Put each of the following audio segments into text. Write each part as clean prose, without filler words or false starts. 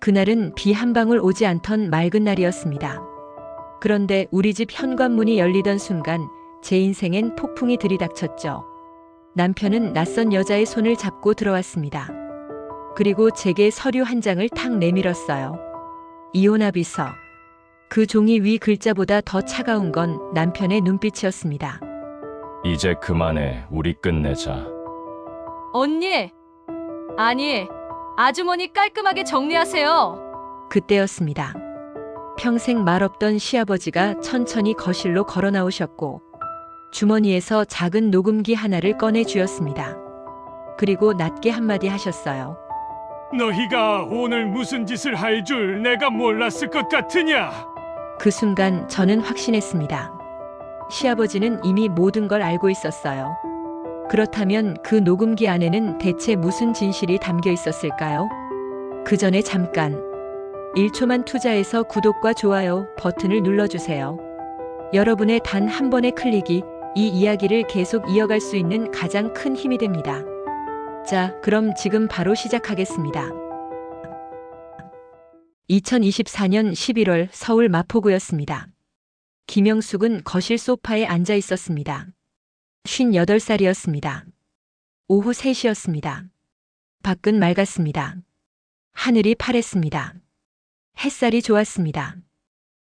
그날은 비 한 방울 오지 않던 맑은 날이었습니다. 그런데 우리 집 현관문이 열리던 순간 제 인생엔 폭풍이 들이닥쳤죠. 남편은 낯선 여자의 손을 잡고 들어왔습니다. 그리고 제게 서류 한 장을 탁 내밀었어요. 이혼합의서. 그 종이 위 글자보다 더 차가운 건 남편의 눈빛이었습니다. 이제 그만해. 우리 끝내자. 언니! 아니, 아주머니 깔끔하게 정리하세요. 그때였습니다. 평생 말없던 시아버지가 천천히 거실로 걸어 나오셨고 주머니에서 작은 녹음기 하나를 꺼내 주었습니다. 그리고 낮게 한마디 하셨어요. 너희가 오늘 무슨 짓을 할 줄 내가 몰랐을 것 같으냐? 그 순간 저는 확신했습니다. 시아버지는 이미 모든 걸 알고 있었어요. 그렇다면 그 녹음기 안에는 대체 무슨 진실이 담겨 있었을까요? 그 전에 잠깐 1초만 투자해서 구독과 좋아요 버튼을 눌러주세요. 여러분의 단 한 번의 클릭이 이 이야기를 계속 이어갈 수 있는 가장 큰 힘이 됩니다. 자, 그럼 지금 바로 시작하겠습니다. 2024년 11월 서울 마포구였습니다. 김영숙은 거실 소파에 앉아 있었습니다. 58살이었습니다. 오후 3시였습니다. 밖은 맑았습니다. 하늘이 파랬습니다. 햇살이 좋았습니다.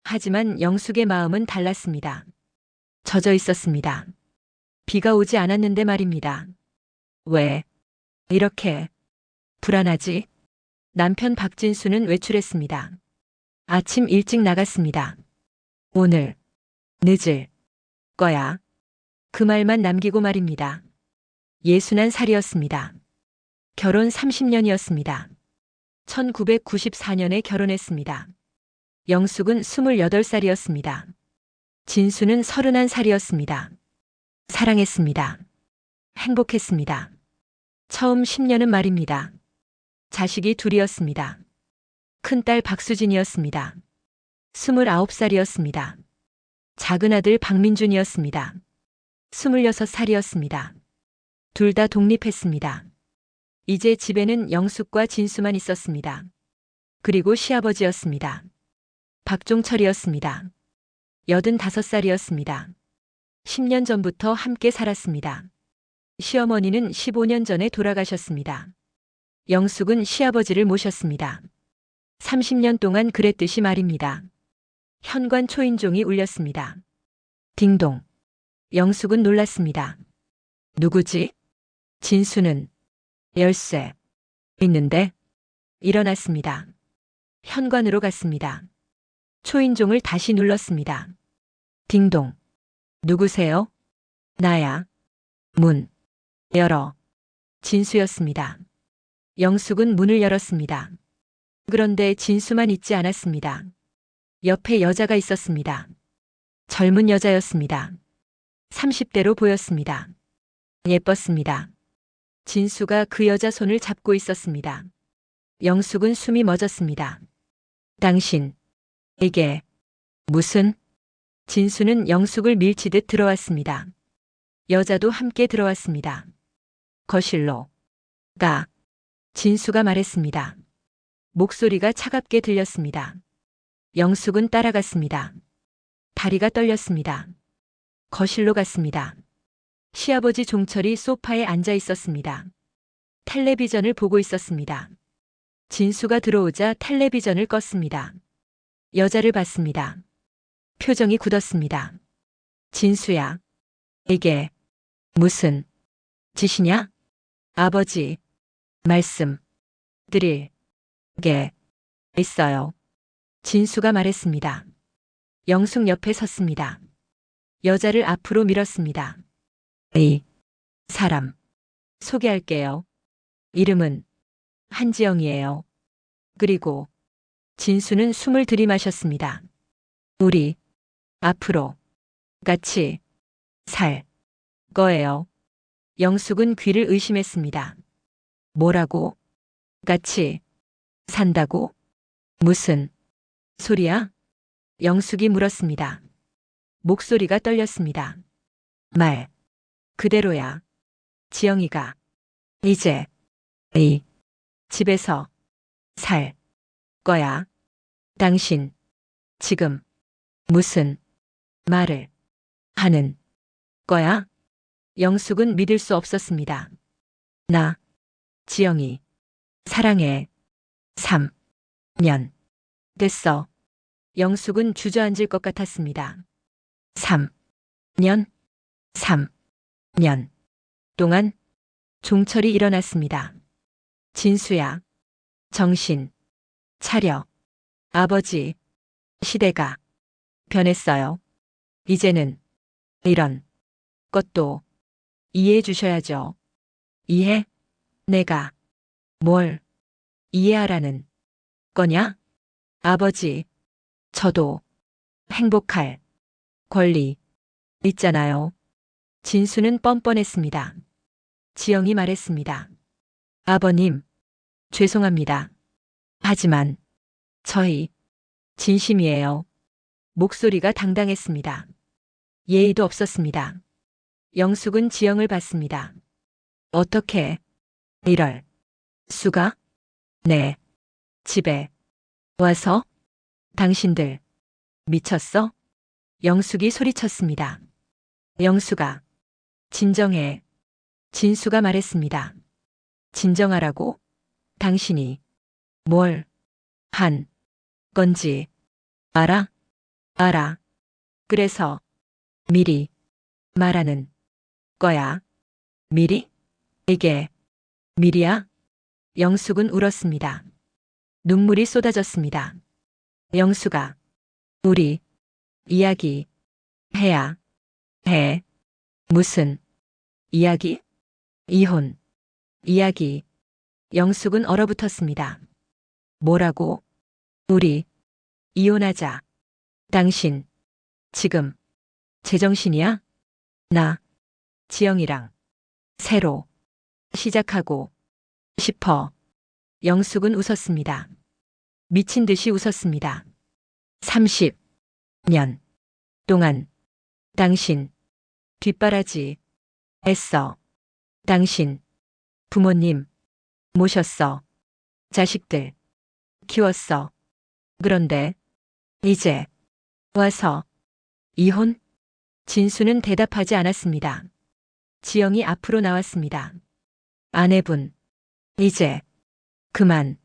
하지만 영숙의 마음은 달랐습니다. 젖어 있었습니다. 비가 오지 않았는데 말입니다. 왜 이렇게 불안하지? 남편 박진수는 외출했습니다. 아침 일찍 나갔습니다. 오늘 늦을 거야. 그 말만 남기고 말입니다. 61살이었습니다. 결혼 30년이었습니다. 1994년에 결혼했습니다. 영숙은 28살이었습니다. 진수는 31살이었습니다. 사랑했습니다. 행복했습니다. 처음 10년은 말입니다. 자식이 둘이었습니다. 큰딸 박수진이었습니다. 29살이었습니다. 작은 아들 박민준이었습니다. 26살이었습니다. 둘 다 독립했습니다. 이제 집에는 영숙과 진수만 있었습니다. 그리고 시아버지였습니다. 박종철이었습니다. 85살이었습니다. 10년 전부터 함께 살았습니다. 시어머니는 15년 전에 돌아가셨습니다. 영숙은 시아버지를 모셨습니다. 30년 동안 그랬듯이 말입니다. 현관 초인종이 울렸습니다. 딩동. 영숙은 놀랐습니다. 누구지? 진수는 열쇠 있는데 일어났습니다. 현관으로 갔습니다. 초인종을 다시 눌렀습니다. 딩동. 누구세요? 나야. 문 열어. 진수였습니다. 영숙은 문을 열었습니다. 그런데 진수만 있지 않았습니다. 옆에 여자가 있었습니다. 젊은 여자였습니다. 30대로 보였습니다. 예뻤습니다. 진수가 그 여자 손을 잡고 있었습니다. 영숙은 숨이 멎었습니다. 당신, 이게 무슨? 진수는 영숙을 밀치듯 들어왔습니다. 여자도 함께 들어왔습니다. 거실로 가. 진수가 말했습니다. 목소리가 차갑게 들렸습니다. 영숙은 따라갔습니다. 다리가 떨렸습니다. 거실로 갔습니다. 시아버지 종철이 소파에 앉아 있었습니다. 텔레비전을 보고 있었습니다. 진수가 들어오자 텔레비전을 껐습니다. 여자를 봤습니다. 표정이 굳었습니다. 진수야, 이게 무슨 짓이냐? 아버지, 말씀 드릴 게 있어요. 진수가 말했습니다. 영숙 옆에 섰습니다. 여자를 앞으로 밀었습니다. 이 사람 소개할게요. 이름은 한지영이에요. 그리고 진수는 숨을 들이마셨습니다. 우리 앞으로 같이 살 거예요. 영숙은 귀를 의심했습니다. 뭐라고? 같이 산다고? 무슨 소리야? 영숙이 물었습니다. 목소리가 떨렸습니다. 말 그대로야. 지영이가 이제 이 집에서 살 거야? 당신, 지금, 무슨 말을 하는 거야? 영숙은 믿을 수 없었습니다. 나, 지영이, 사랑해. 3년. 됐어. 영숙은 주저앉을 것 같았습니다. 3년? 3년 동안 종철이 일어났습니다. 진수야, 정신 차려. 아버지, 시대가 변했어요. 이제는 이런 것도 이해해 주셔야죠. 이해? 내가 뭘 이해하라는 거냐? 아버지, 저도 행복할 권리 있잖아요. 진수는 뻔뻔했습니다. 지영이 말했습니다. 아버님, 죄송합니다. 하지만 저희 진심이에요. 목소리가 당당했습니다. 예의도 없었습니다. 영숙은 지영을 봤습니다. 어떻게 이럴 수가? 네, 집에 와서? 당신들 미쳤어? 영숙이 소리쳤습니다. 영숙아, 진정해. 진수가 말했습니다. 진정하라고? 당신이 뭘 한 건지 알아? 알아. 그래서 미리 말하는 거야. 미리? 이게 미리야? 영숙은 울었습니다. 눈물이 쏟아졌습니다. 영숙아, 우리 이야기 해야 해. 무슨 이야기? 이혼 이야기. 영숙은 얼어붙었습니다. 뭐라고? 우리 이혼하자. 당신 지금 제정신이야? 나 지영이랑 새로 시작하고 싶어. 영숙은 웃었습니다. 미친 듯이 웃었습니다. 30년 동안 당신 뒷바라지 했어. 당신 부모님 모셨어. 자식들 키웠어. 그런데 이제 와서 이혼? 진수는 대답하지 않았습니다. 지영이 앞으로 나왔습니다. 아내분, 이제 그만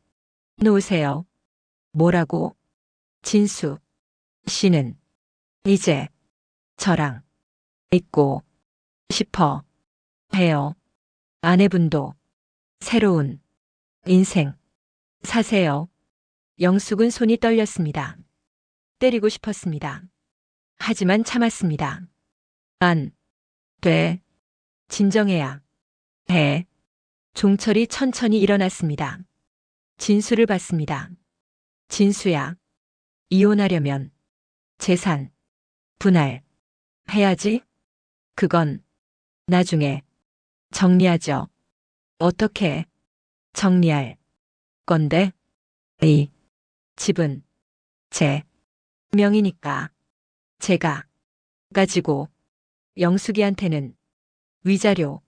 놓으세요. 뭐라고? 진수 씨는 이제 저랑 있고 싶어 해요. 아내분도 새로운 인생 사세요. 영숙은 손이 떨렸습니다. 때리고 싶었습니다. 하지만 참았습니다. 안 돼. 진정해야 해. 종철이 천천히 일어났습니다. 진수를 봤습니다. 진수야, 이혼하려면 재산 분할 해야지. 그건 나중에 정리하죠. 어떻게 정리할 건데? 이 집은 제 명이니까 제가 가지고 영숙이한테는 위자료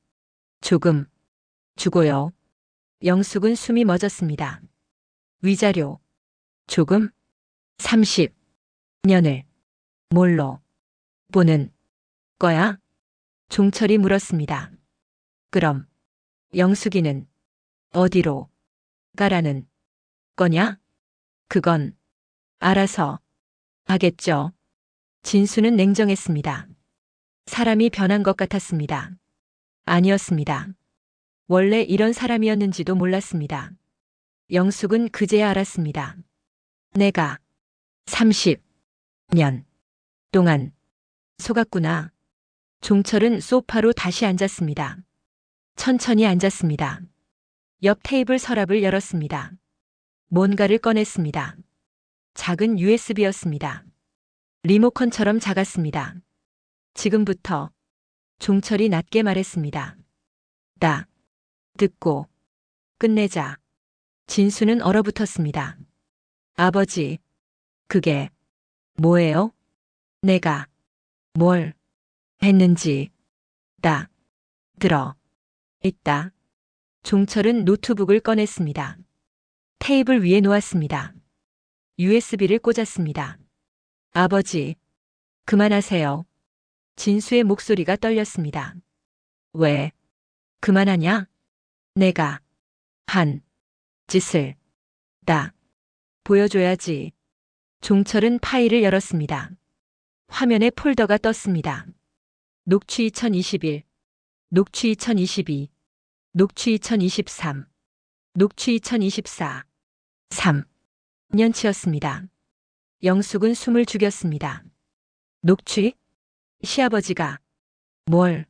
조금 주고요. 영숙은 숨이 멎었습니다. 위자료 조금? 30년을 뭘로 보는 거야? 종철이 물었습니다. 그럼 영숙이는 어디로 가라는 거냐? 그건 알아서 하겠죠. 진수는 냉정했습니다. 사람이 변한 것 같았습니다. 아니었습니다. 원래 이런 사람이었는지도 몰랐습니다. 영숙은 그제야 알았습니다. 내가 30년 동안 속았구나. 종철은 소파로 다시 앉았습니다. 천천히 앉았습니다. 옆 테이블 서랍을 열었습니다. 뭔가를 꺼냈습니다. 작은 USB였습니다. 리모컨처럼 작았습니다. 지금부터 종철이 낮게 말했습니다. 나 듣고 끝내자. 진수는 얼어붙었습니다. 아버지, 그게 뭐예요? 내가 뭘 했는지 다 들어 있다. 종철은 노트북을 꺼냈습니다. 테이블 위에 놓았습니다. USB를 꽂았습니다. 아버지, 그만하세요. 진수의 목소리가 떨렸습니다. 왜? 그만하냐? 내가 한 짓을 다 보여줘야지. 종철은 파일을 열었습니다. 화면에 폴더가 떴습니다. 녹취 2021, 녹취 2022, 녹취 2023, 녹취 2024, 3년치였습니다. 영숙은 숨을 죽였습니다. 녹취? 시아버지가 뭘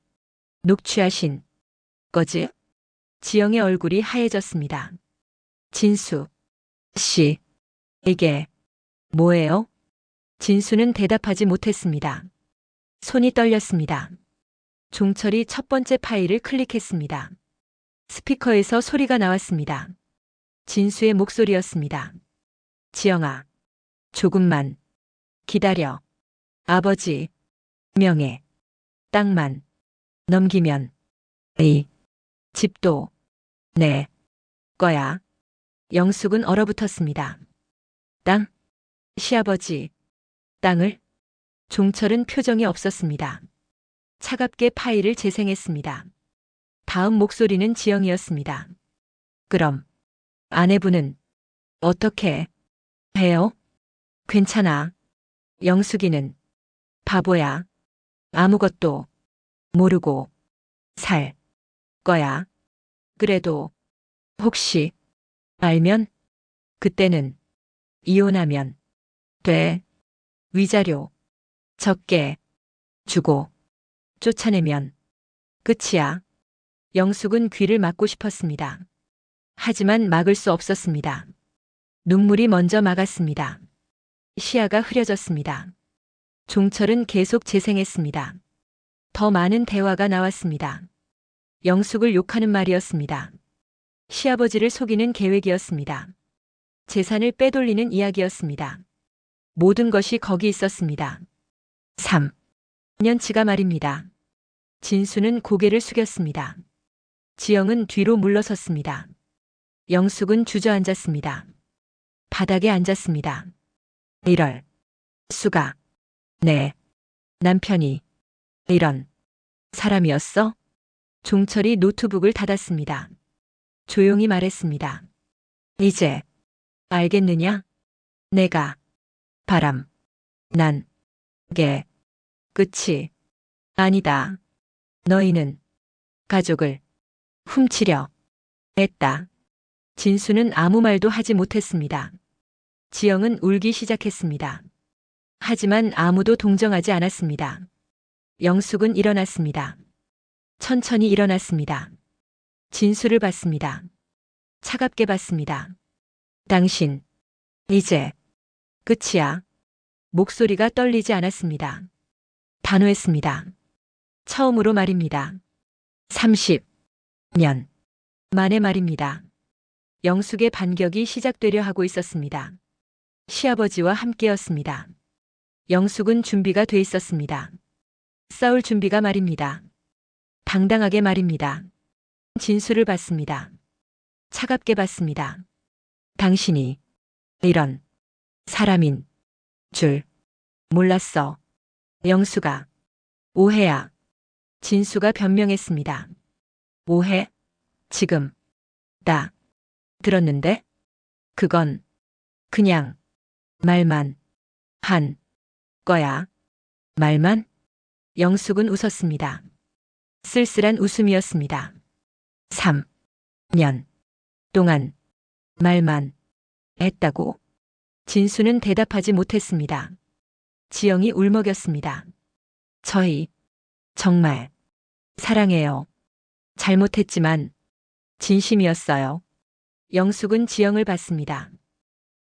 녹취하신 거지? 지영의 얼굴이 하얘졌습니다. 진수 씨, 이게 뭐예요? 진수는 대답하지 못했습니다. 손이 떨렸습니다. 종철이 첫 번째 파일을 클릭했습니다. 스피커에서 소리가 나왔습니다. 진수의 목소리였습니다. 지영아, 조금만 기다려. 아버지 명예 땅만 넘기면 이 집도 내 거야. 영숙은 얼어붙었습니다. 땅? 시아버지, 땅을? 종철은 표정이 없었습니다. 차갑게 파일을 재생했습니다. 다음 목소리는 지영이었습니다. 그럼 아내분은 어떻게 해요? 괜찮아. 영숙이는 바보야. 아무것도 모르고 살 거야. 그래도 혹시 알면 그때는 이혼하면 돼. 위자료 적게 주고 쫓아내면 끝이야. 영숙은 귀를 막고 싶었습니다. 하지만 막을 수 없었습니다. 눈물이 먼저 막았습니다. 시야가 흐려졌습니다. 종철은 계속 재생했습니다. 더 많은 대화가 나왔습니다. 영숙을 욕하는 말이었습니다. 시아버지를 속이는 계획이었습니다. 재산을 빼돌리는 이야기였습니다. 모든 것이 거기 있었습니다. 3년치가 말입니다. 진수는 고개를 숙였습니다. 지영은 뒤로 물러섰습니다. 영숙은 주저앉았습니다. 바닥에 앉았습니다. 이럴 수가. 내 남편이 이런 사람이었어? 종철이 노트북을 닫았습니다. 조용히 말했습니다. 이제 알겠느냐? 내가 바람 난 게 끝이 아니다. 너희는 가족을 훔치려 했다. 진수는 아무 말도 하지 못했습니다. 지영은 울기 시작했습니다. 하지만 아무도 동정하지 않았습니다. 영숙은 일어났습니다. 천천히 일어났습니다. 진수를 봤습니다. 차갑게 봤습니다. 당신, 이제 끝이야. 목소리가 떨리지 않았습니다. 단호했습니다. 처음으로 말입니다. 30년 만에 말입니다. 영숙의 반격이 시작되려 하고 있었습니다. 시아버지와 함께였습니다. 영숙은 준비가 돼 있었습니다. 싸울 준비가 말입니다. 당당하게 말입니다. 진수를 봤습니다. 차갑게 봤습니다. 당신이 이런 사람인 줄 몰랐어. 영수가 오해야. 진수가 변명했습니다. 오해? 지금 다 들었는데? 그건 그냥 말만 한 거야. 말만? 영숙은 웃었습니다. 쓸쓸한 웃음이었습니다. 3년 동안 말만 했다고? 진수는 대답하지 못했습니다. 지영이 울먹였습니다. 저희 정말 사랑해요. 잘못했지만 진심이었어요. 영숙은 지영을 봤습니다.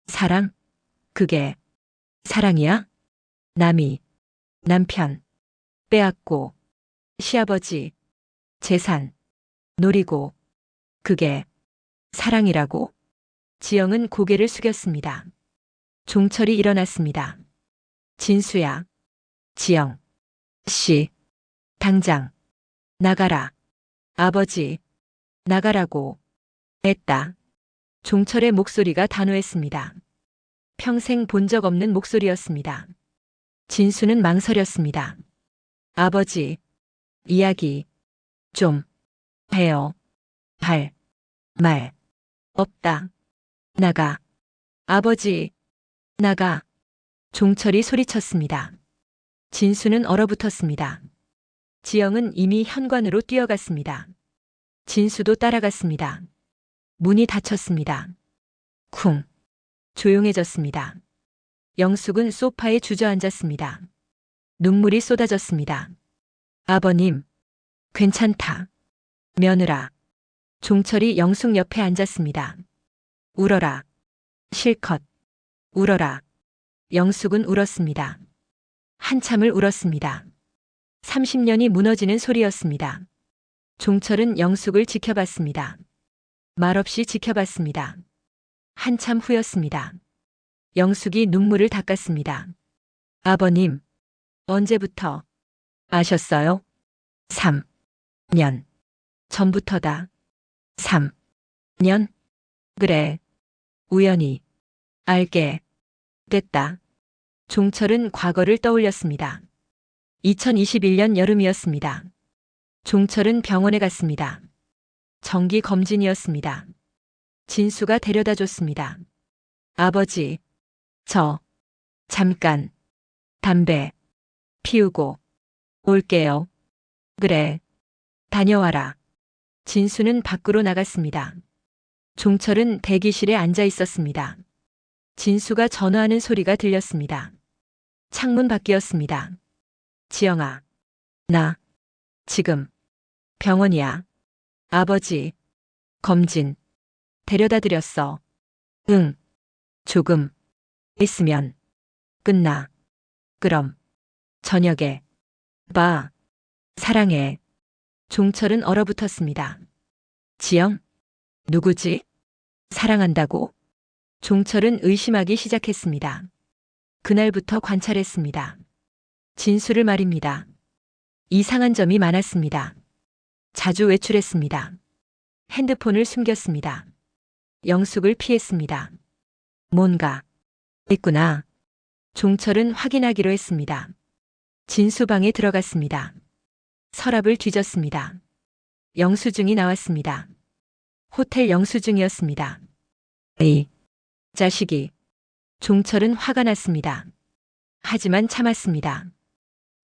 사랑? 그게 사랑이야? 남이 남편 빼앗고 시아버지 재산 노리고 그게 사랑이라고? 지영은 고개를 숙였습니다. 종철이 일어났습니다. 진수야. 지영 씨. 당장 나가라. 아버지 나가라고 했다. 종철의 목소리가 단호했습니다. 평생 본 적 없는 목소리였습니다. 진수는 망설였습니다. 아버지, 이야기 좀 해요. 할 말 없다. 나가. 아버지, 나가. 종철이 소리쳤습니다. 진수는 얼어붙었습니다. 지영은 이미 현관으로 뛰어갔습니다. 진수도 따라갔습니다. 문이 닫혔습니다. 쿵. 조용해졌습니다. 영숙은 소파에 주저앉았습니다. 눈물이 쏟아졌습니다. 아버님, 괜찮다. 며느라. 종철이 영숙 옆에 앉았습니다. 울어라. 실컷. 울어라. 영숙은 울었습니다. 한참을 울었습니다. 30년이 무너지는 소리였습니다. 종철은 영숙을 지켜봤습니다. 말없이 지켜봤습니다. 한참 후였습니다. 영숙이 눈물을 닦았습니다. 아버님, 언제부터 아셨어요? 3년 전부터다. 3년? 그래. 우연히 알게 됐다. 종철은 과거를 떠올렸습니다. 2021년 여름이었습니다. 종철은 병원에 갔습니다. 정기 검진이었습니다. 진수가 데려다 줬습니다. 아버지, 저 잠깐 담배 피우고 올게요. 그래, 다녀와라. 진수는 밖으로 나갔습니다. 종철은 대기실에 앉아 있었습니다. 진수가 전화하는 소리가 들렸습니다. 창문 밖이었습니다. 지영아, 나 지금 병원이야. 아버지, 검진 데려다 드렸어. 응, 조금 있으면 끝나. 그럼 저녁에 봐. 사랑해. 종철은 얼어붙었습니다. 지영? 누구지? 사랑한다고? 종철은 의심하기 시작했습니다. 그날부터 관찰했습니다. 진수를 말입니다. 이상한 점이 많았습니다. 자주 외출했습니다. 핸드폰을 숨겼습니다. 영숙을 피했습니다. 뭔가 있구나. 종철은 확인하기로 했습니다. 진수 방에 들어갔습니다. 서랍을 뒤졌습니다. 영수증이 나왔습니다. 호텔 영수증이었습니다. 이 자식이. 종철은 화가 났습니다. 하지만 참았습니다.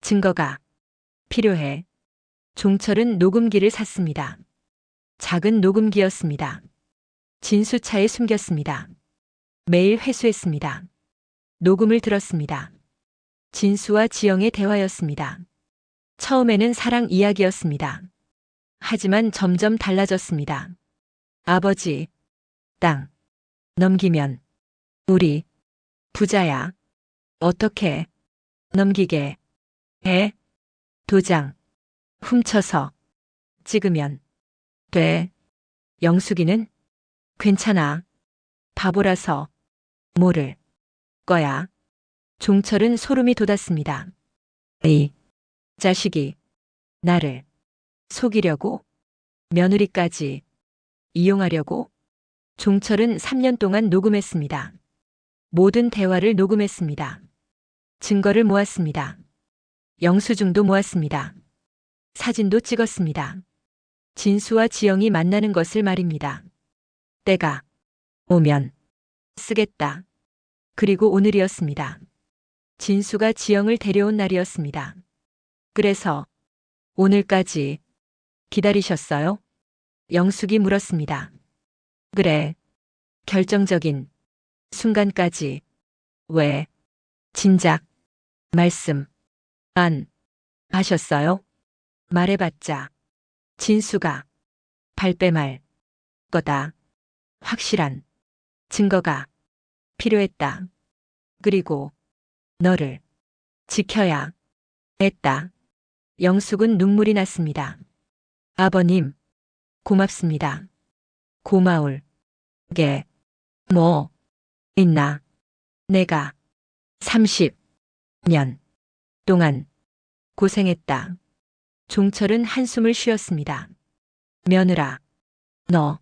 증거가 필요해. 종철은 녹음기를 샀습니다. 작은 녹음기였습니다. 진수차에 숨겼습니다. 매일 회수했습니다. 녹음을 들었습니다. 진수와 지영의 대화였습니다. 처음에는 사랑 이야기였습니다. 하지만 점점 달라졌습니다. 아버지, 땅 넘기면 우리 부자야. 어떻게 넘기게 해? 도장 훔쳐서 찍으면 돼. 영숙이는 괜찮아. 바보라서 모를 거야. 종철은 소름이 돋았습니다. 이 자식이 나를 속이려고? 며느리까지 이용하려고? 종철은 3년 동안 녹음했습니다. 모든 대화를 녹음했습니다. 증거를 모았습니다. 영수증도 모았습니다. 사진도 찍었습니다. 진수와 지영이 만나는 것을 말입니다. 때가 오면 쓰겠다. 그리고 오늘이었습니다. 진수가 지영을 데려온 날이었습니다. 그래서 오늘까지 기다리셨어요? 영숙이 물었습니다. 그래. 결정적인 순간까지. 왜? 진작 말씀 안 하셨어요? 말해봤자 진수가 발뺌할 거다. 확실한 증거가 필요했다. 그리고 너를 지켜야 했다. 영숙은 눈물이 났습니다. 아버님, 고맙습니다. 고마울 게 뭐 있나? 내가 30년 동안 고생했다. 종철은 한숨을 쉬었습니다. 며느라, 너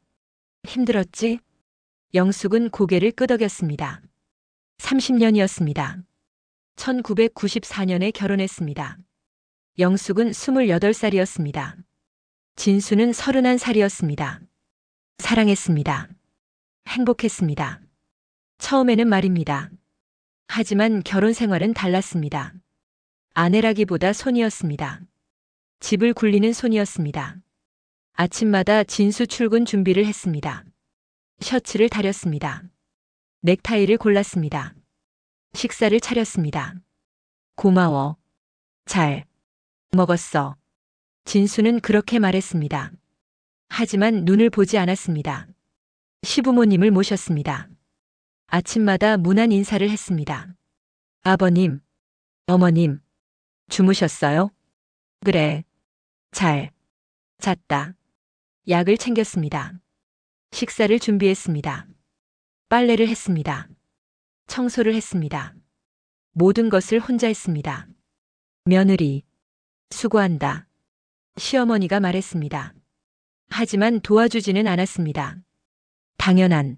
힘들었지? 영숙은 고개를 끄덕였습니다. 30년이었습니다. 1994년에 결혼했습니다. 영숙은 28살이었습니다. 진수는 31살이었습니다. 사랑했습니다. 행복했습니다. 처음에는 말입니다. 하지만 결혼 생활은 달랐습니다. 아내라기보다 손이었습니다. 집을 굴리는 손이었습니다. 아침마다 진수 출근 준비를 했습니다. 셔츠를 다렸습니다. 넥타이를 골랐습니다. 식사를 차렸습니다. 고마워. 잘 먹었어. 진수는 그렇게 말했습니다. 하지만 눈을 보지 않았습니다. 시부모님을 모셨습니다. 아침마다 문안 인사를 했습니다. 아버님, 어머님, 주무셨어요? 그래. 잘 잤다. 약을 챙겼습니다. 식사를 준비했습니다. 빨래를 했습니다. 청소를 했습니다. 모든 것을 혼자 했습니다. 며느리, 수고한다. 시어머니가 말했습니다. 하지만 도와주지는 않았습니다. 당연한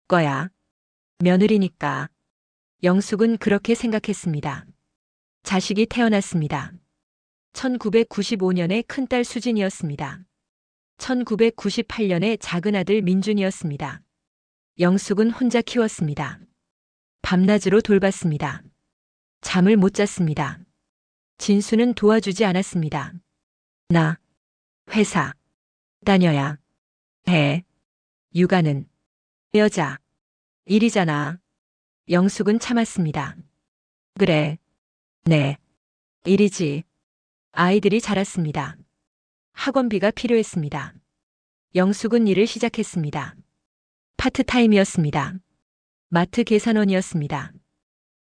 거야. 며느리니까. 영숙은 그렇게 생각했습니다. 자식이 태어났습니다. 1995년에 큰딸 수진이었습니다. 1998년에 작은 아들 민준이었습니다. 영숙은 혼자 키웠습니다. 밤낮으로 돌봤습니다. 잠을 못 잤습니다. 진수는 도와주지 않았습니다. 나 회사 다녀야 해. 육아는 여자 일이잖아. 영숙은 참았습니다. 그래, 네, 일이지. 아이들이 자랐습니다. 학원비가 필요했습니다. 영숙은 일을 시작했습니다. 파트타임이었습니다. 마트 계산원이었습니다.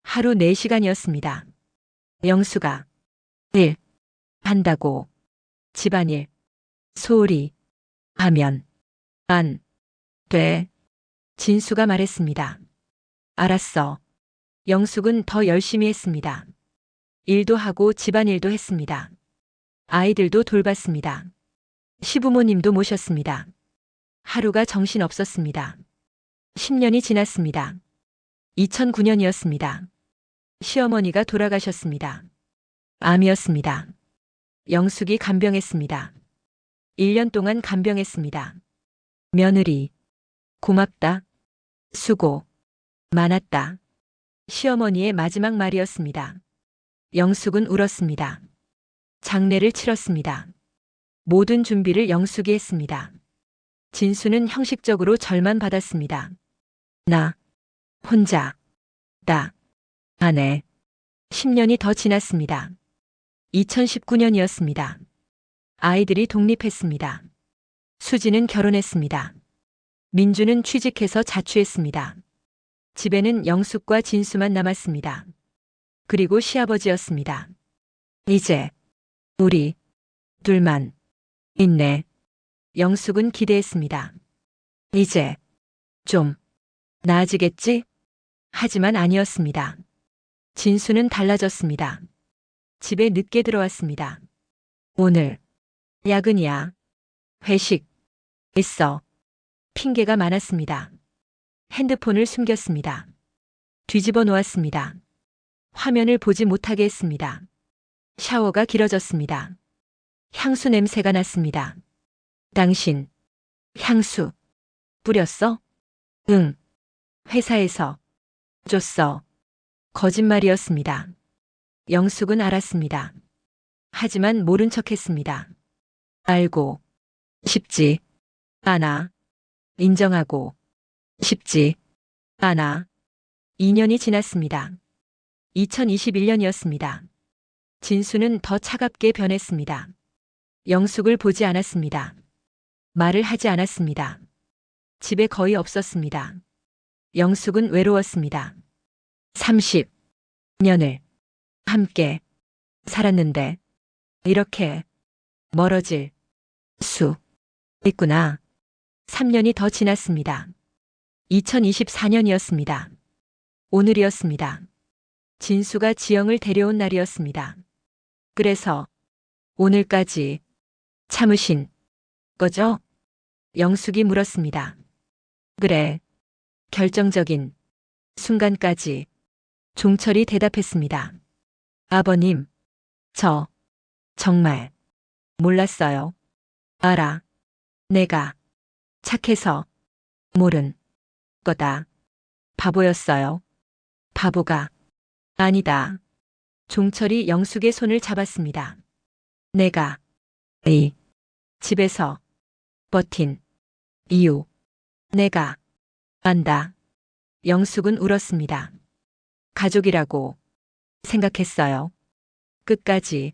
하루 4시간이었습니다. 영수가 일 한다고 집안일 소홀히 하면 안 돼. 진수가 말했습니다. 알았어. 영숙은 더 열심히 했습니다. 일도 하고 집안일도 했습니다. 아이들도 돌봤습니다. 시부모님도 모셨습니다. 하루가 정신없었습니다. 10년이 지났습니다. 2009년이었습니다. 시어머니가 돌아가셨습니다. 암이었습니다. 영숙이 간병했습니다. 1년 동안 간병했습니다. 며느리, 고맙다. 수고 많았다. 시어머니의 마지막 말이었습니다. 영숙은 울었습니다. 장례를 치렀습니다. 모든 준비를 영숙이 했습니다. 진수는 형식적으로 절만 받았습니다. 나 혼자 다 아내. 10년이 더 지났습니다. 2019년이었습니다. 아이들이 독립했습니다. 수지는 결혼했습니다. 민주는 취직해서 자취했습니다. 집에는 영숙과 진수만 남았습니다. 그리고 시아버지였습니다. 이제 우리 둘만 있네. 영숙은 기대했습니다. 이제 좀 나아지겠지? 하지만 아니었습니다. 진수는 달라졌습니다. 집에 늦게 들어왔습니다. 오늘 야근이야. 회식 있어. 핑계가 많았습니다. 핸드폰을 숨겼습니다. 뒤집어 놓았습니다. 화면을 보지 못하게 했습니다. 샤워가 길어졌습니다. 향수 냄새가 났습니다. 당신 향수 뿌렸어? 응. 회사에서 줬어. 거짓말이었습니다. 영숙은 알았습니다. 하지만 모른 척했습니다. 알고 싶지 않아. 인정하고 싶지 않아. 2년이 지났습니다. 2021년이었습니다. 진수는 더 차갑게 변했습니다. 영숙을 보지 않았습니다. 말을 하지 않았습니다. 집에 거의 없었습니다. 영숙은 외로웠습니다. 30년을 함께 살았는데 이렇게 멀어질 수 있구나. 3년이 더 지났습니다. 2024년이었습니다. 오늘이었습니다. 진수가 지영을 데려온 날이었습니다. 그래서 오늘까지 참으신 거죠? 영숙이 물었습니다. 그래. 결정적인 순간까지 종철이 대답했습니다. 아버님, 저 정말 몰랐어요. 알아. 내가 착해서 모른 거다. 바보였어요. 바보가 아니다. 종철이 영숙의 손을 잡았습니다. 내가 이 집에서 버틴 이유 내가 안다. 영숙은 울었습니다. 가족이라고 생각했어요. 끝까지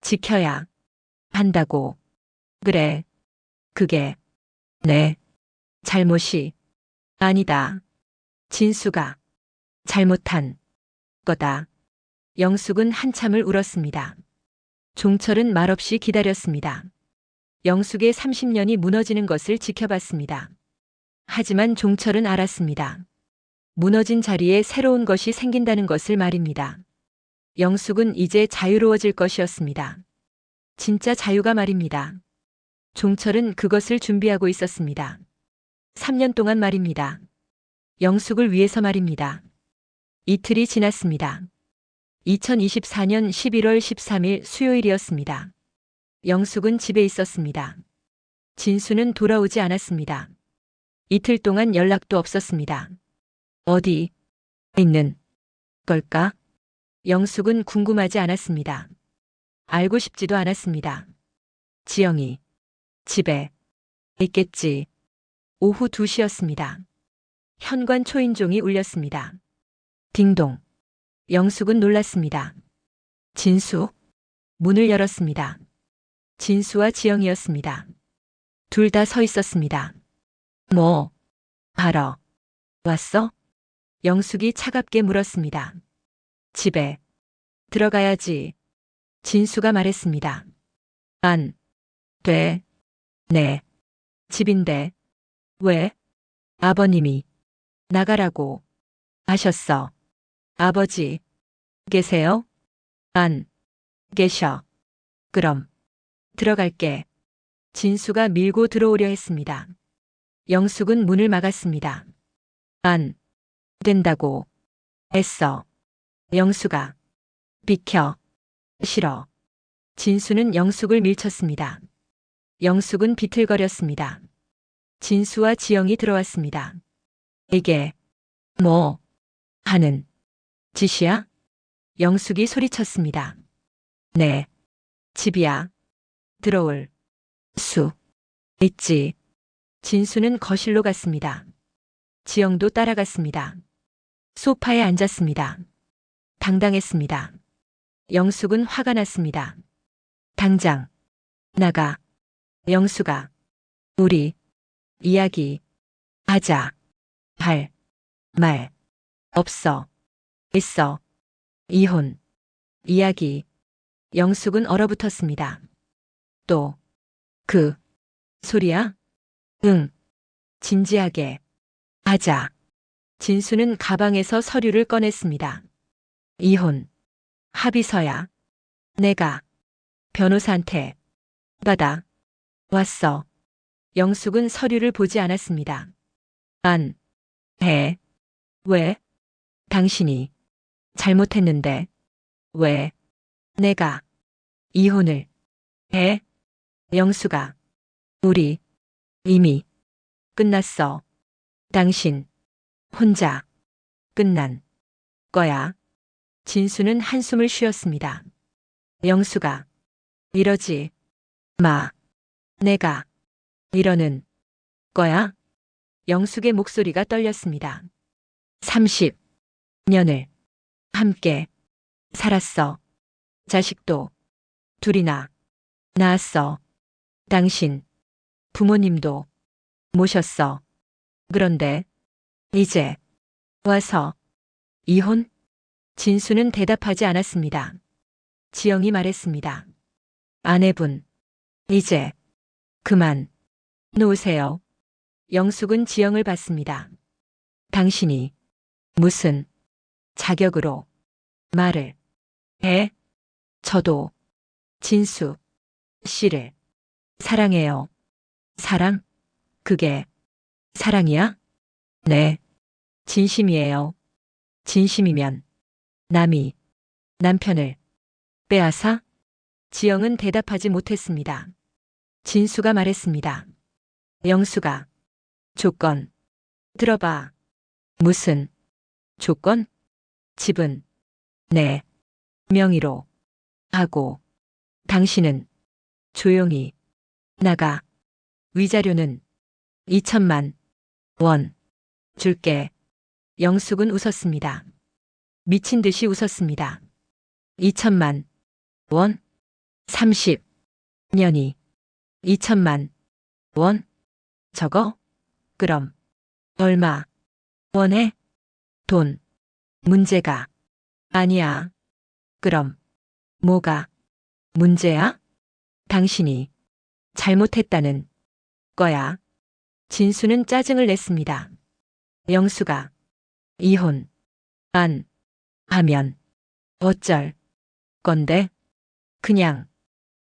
지켜야 한다고. 그래. 그게 내 잘못이 아니다. 진수가 잘못한 거다. 영숙은 한참을 울었습니다. 종철은 말없이 기다렸습니다. 영숙의 30년이 무너지는 것을 지켜봤습니다. 하지만 종철은 알았습니다. 무너진 자리에 새로운 것이 생긴다는 것을 말입니다. 영숙은 이제 자유로워질 것이었습니다. 진짜 자유가 말입니다. 종철은 그것을 준비하고 있었습니다. 3년 동안 말입니다. 영숙을 위해서 말입니다. 이틀이 지났습니다. 2024년 11월 13일 수요일이었습니다. 영숙은 집에 있었습니다. 진수는 돌아오지 않았습니다. 이틀 동안 연락도 없었습니다. 어디 있는 걸까? 영숙은 궁금하지 않았습니다. 알고 싶지도 않았습니다. 지영이 집에 있겠지. 오후 2시였습니다. 현관 초인종이 울렸습니다. 딩동. 영숙은 놀랐습니다. 진수. 문을 열었습니다. 진수와 지영이었습니다. 둘 다 서 있었습니다. 뭐 하러 왔어? 영숙이 차갑게 물었습니다. 집에 들어가야지. 진수가 말했습니다. 안 돼. 네. 집인데. 왜? 아버님이 나가라고 하셨어. 아버지 계세요? 안 계셔. 그럼 들어갈게. 진수가 밀고 들어오려 했습니다. 영숙은 문을 막았습니다. 안 된다고 했어. 영숙아. 비켜. 싫어. 진수는 영숙을 밀쳤습니다. 영숙은 비틀거렸습니다. 진수와 지영이 들어왔습니다. 이게 뭐 하는 짓이야? 영숙이 소리쳤습니다. 네. 집이야. 들어올 수 있지. 진수는 거실로 갔습니다. 지영도 따라갔습니다. 소파에 앉았습니다. 당당했습니다. 영숙은 화가 났습니다. 당장 나가. 영숙아. 우리 이야기 하자. 할 말 없어. 있어. 이혼 이야기. 영숙은 얼어붙었습니다. 또 그 소리야? 응. 진지하게 하자. 진수는 가방에서 서류를 꺼냈습니다. 이혼 합의서야. 내가 변호사한테 받아 왔어. 영숙은 서류를 보지 않았습니다. 안 해. 왜? 당신이 잘못했는데 왜 내가 이혼을 해? 영숙아. 우리 이미 끝났어. 당신 혼자 끝난 거야. 진수는 한숨을 쉬었습니다. 영숙아. 이러지 마. 내가 이러는 거야? 영숙의 목소리가 떨렸습니다. 30년을 함께 살았어. 자식도 둘이나 낳았어. 당신 부모님도 모셨어. 그런데 이제 와서 이혼? 진수는 대답하지 않았습니다. 지영이 말했습니다. 아내분, 이제 그만 놓으세요. 영숙은 지영을 봤습니다. 당신이 무슨 자격으로 말을 해? 저도 진수 씨를 사랑해요. 사랑? 그게 사랑이야? 네. 진심이에요. 진심이면 남이 남편을 빼앗아? 지영은 대답하지 못했습니다. 진수가 말했습니다. 영수가 조건 들어봐. 무슨 조건? 집은 내 명의로 하고 당신은 조용히 나가. 위자료는 2천만 원 줄게. 영숙은 웃었습니다. 미친 듯이 웃었습니다. 2천만 원? 30년이 2천만 원? 저거? 그럼 얼마 원해? 돈 문제가 아니야. 그럼 뭐가 문제야? 당신이 잘못했다는 거야. 진수는 짜증을 냈습니다. 영수가 이혼 안 하면 어쩔 건데? 그냥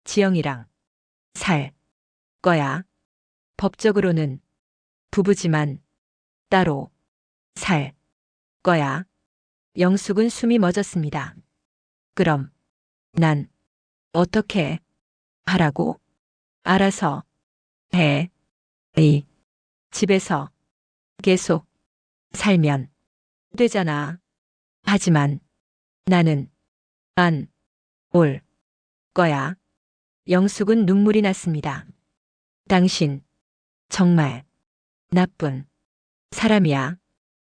지영이랑 살 거야. 법적으로는 부부지만 따로 살 거야. 영숙은 숨이 멎었습니다. 그럼 난 어떻게 하라고? 알아서 해. 이 집에서 계속 살면 되잖아. 하지만 나는 안 올 거야. 영숙은 눈물이 났습니다. 당신 정말 나쁜 사람이야.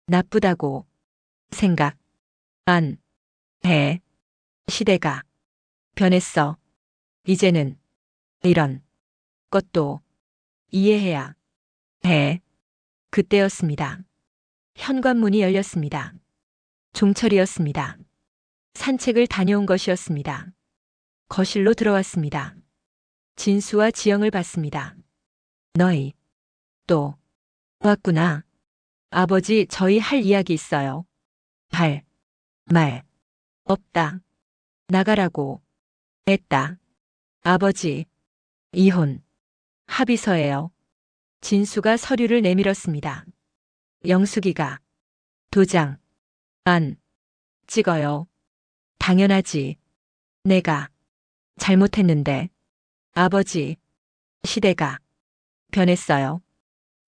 나쁘다고 생각 안 해. 시대가 변했어. 이제는 이런 것도 이해해야 해. 그때였습니다. 현관문이 열렸습니다. 종철이었습니다. 산책을 다녀온 것이었습니다. 거실로 들어왔습니다. 진수와 지영을 봤습니다. 너희 또 왔구나. 아버지, 저희 할 이야기 있어요. 할 말 없다. 나가라고 했다. 아버지, 이혼 합의서예요. 진수가 서류를 내밀었습니다. 영숙이가 도장 안 찍어요. 당연하지. 내가 잘못했는데. 아버지, 시대가 변했어요.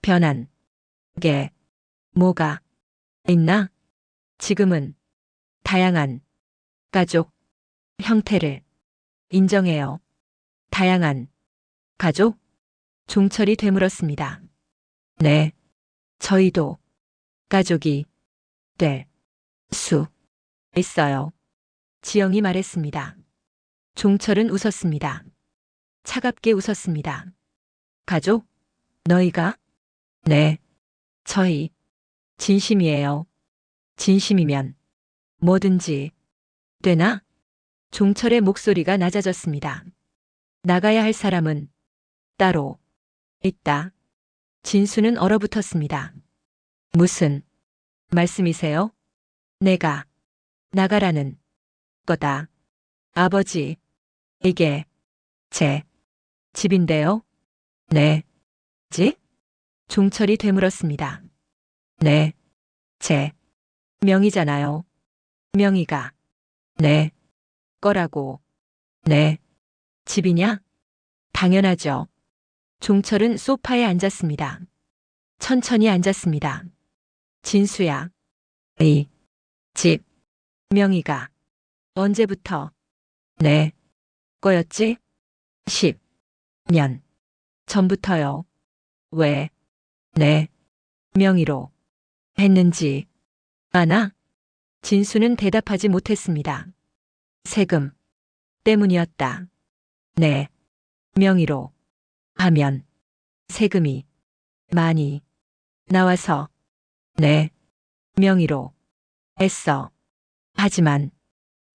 변한 게 뭐가 있나? 지금은 다양한 가족 형태를 인정해요. 다양한 가족? 종철이 되물었습니다. 네, 저희도 가족이 될 수 있어요. 지영이 말했습니다. 종철은 웃었습니다. 차갑게 웃었습니다. 가족? 너희가? 네, 저희 진심이에요. 진심이면 뭐든지 되나? 종철의 목소리가 낮아졌습니다. 나가야 할 사람은 따로 있다. 진수는 얼어붙었습니다. 무슨 말씀이세요? 내가 나가라는 거다. 아버지, 이게 제 집인데요. 네, 집? 종철이 되물었습니다. 네, 제 명의잖아요. 명의가 내 거라고. 네, 집이냐? 당연하죠. 종철은 소파에 앉았습니다. 천천히 앉았습니다. 진수야, 이 집 명의가 언제부터 내 거였지? 10년 전부터요. 왜 내 명의로 했는지 아나? 진수는 대답하지 못했습니다. 세금 때문이었다. 내 명의로 하면 세금이 많이 나와서 내 명의로 했어. 하지만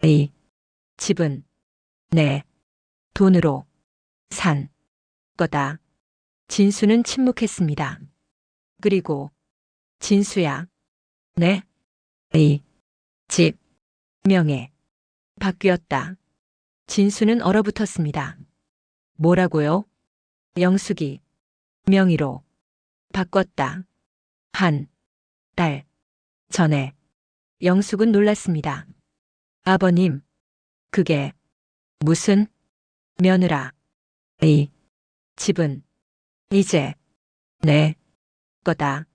이 집은 내 돈으로 산 거다. 진수는 침묵했습니다. 그리고 진수야, 네? 이 집 명예 바뀌었다. 진수는 얼어붙었습니다. 뭐라고요? 영숙이 명의로 바꿨다. 한 달 전에 영숙은 놀랐습니다. 아버님, 그게 무슨 며느라? 이 집은 이제 내 거다.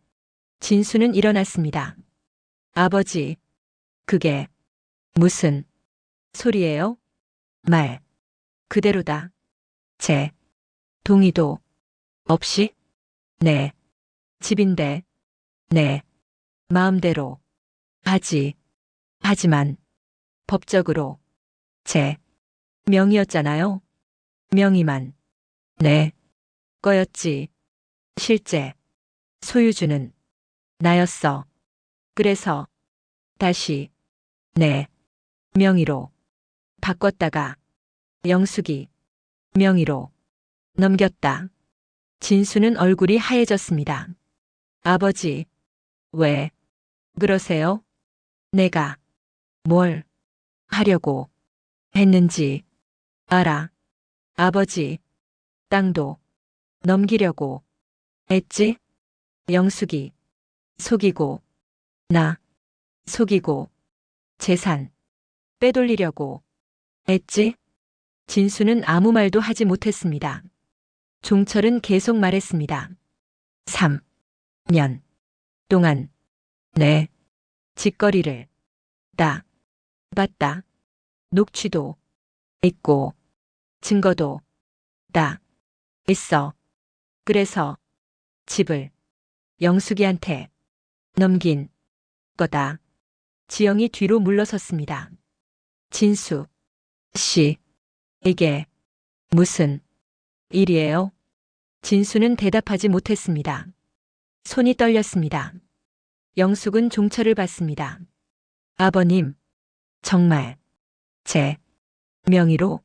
진수는 일어났습니다. 아버지, 그게 무슨 소리예요? 말 그대로다. 제 동의도 없이 내 집인데 내 마음대로 하지만 법적으로 제 명의였잖아요. 명의만 내 거였지. 실제 소유주는 나였어. 그래서 다시 내 명의로 바꿨다가 영숙이 명의로 넘겼다. 진수는 얼굴이 하얘졌습니다. 아버지, 왜 그러세요? 내가 뭘 하려고 했는지 알아. 아버지, 땅도 넘기려고 했지? 영숙이 속이고 나 속이고 재산 빼돌리려고 했지? 진수는 아무 말도 하지 못했습니다. 종철은 계속 말했습니다. 3년 동안 내 짓거리를 다 봤다. 녹취도 있고 증거도 다 있어. 그래서 집을 영숙이한테 넘긴 거다. 지영이 뒤로 물러섰습니다. 진수 씨, 이게 무슨 일이에요? 진수는 대답하지 못했습니다. 손이 떨렸습니다. 영숙은 종철을 봤습니다. 아버님, 정말 제 명의로?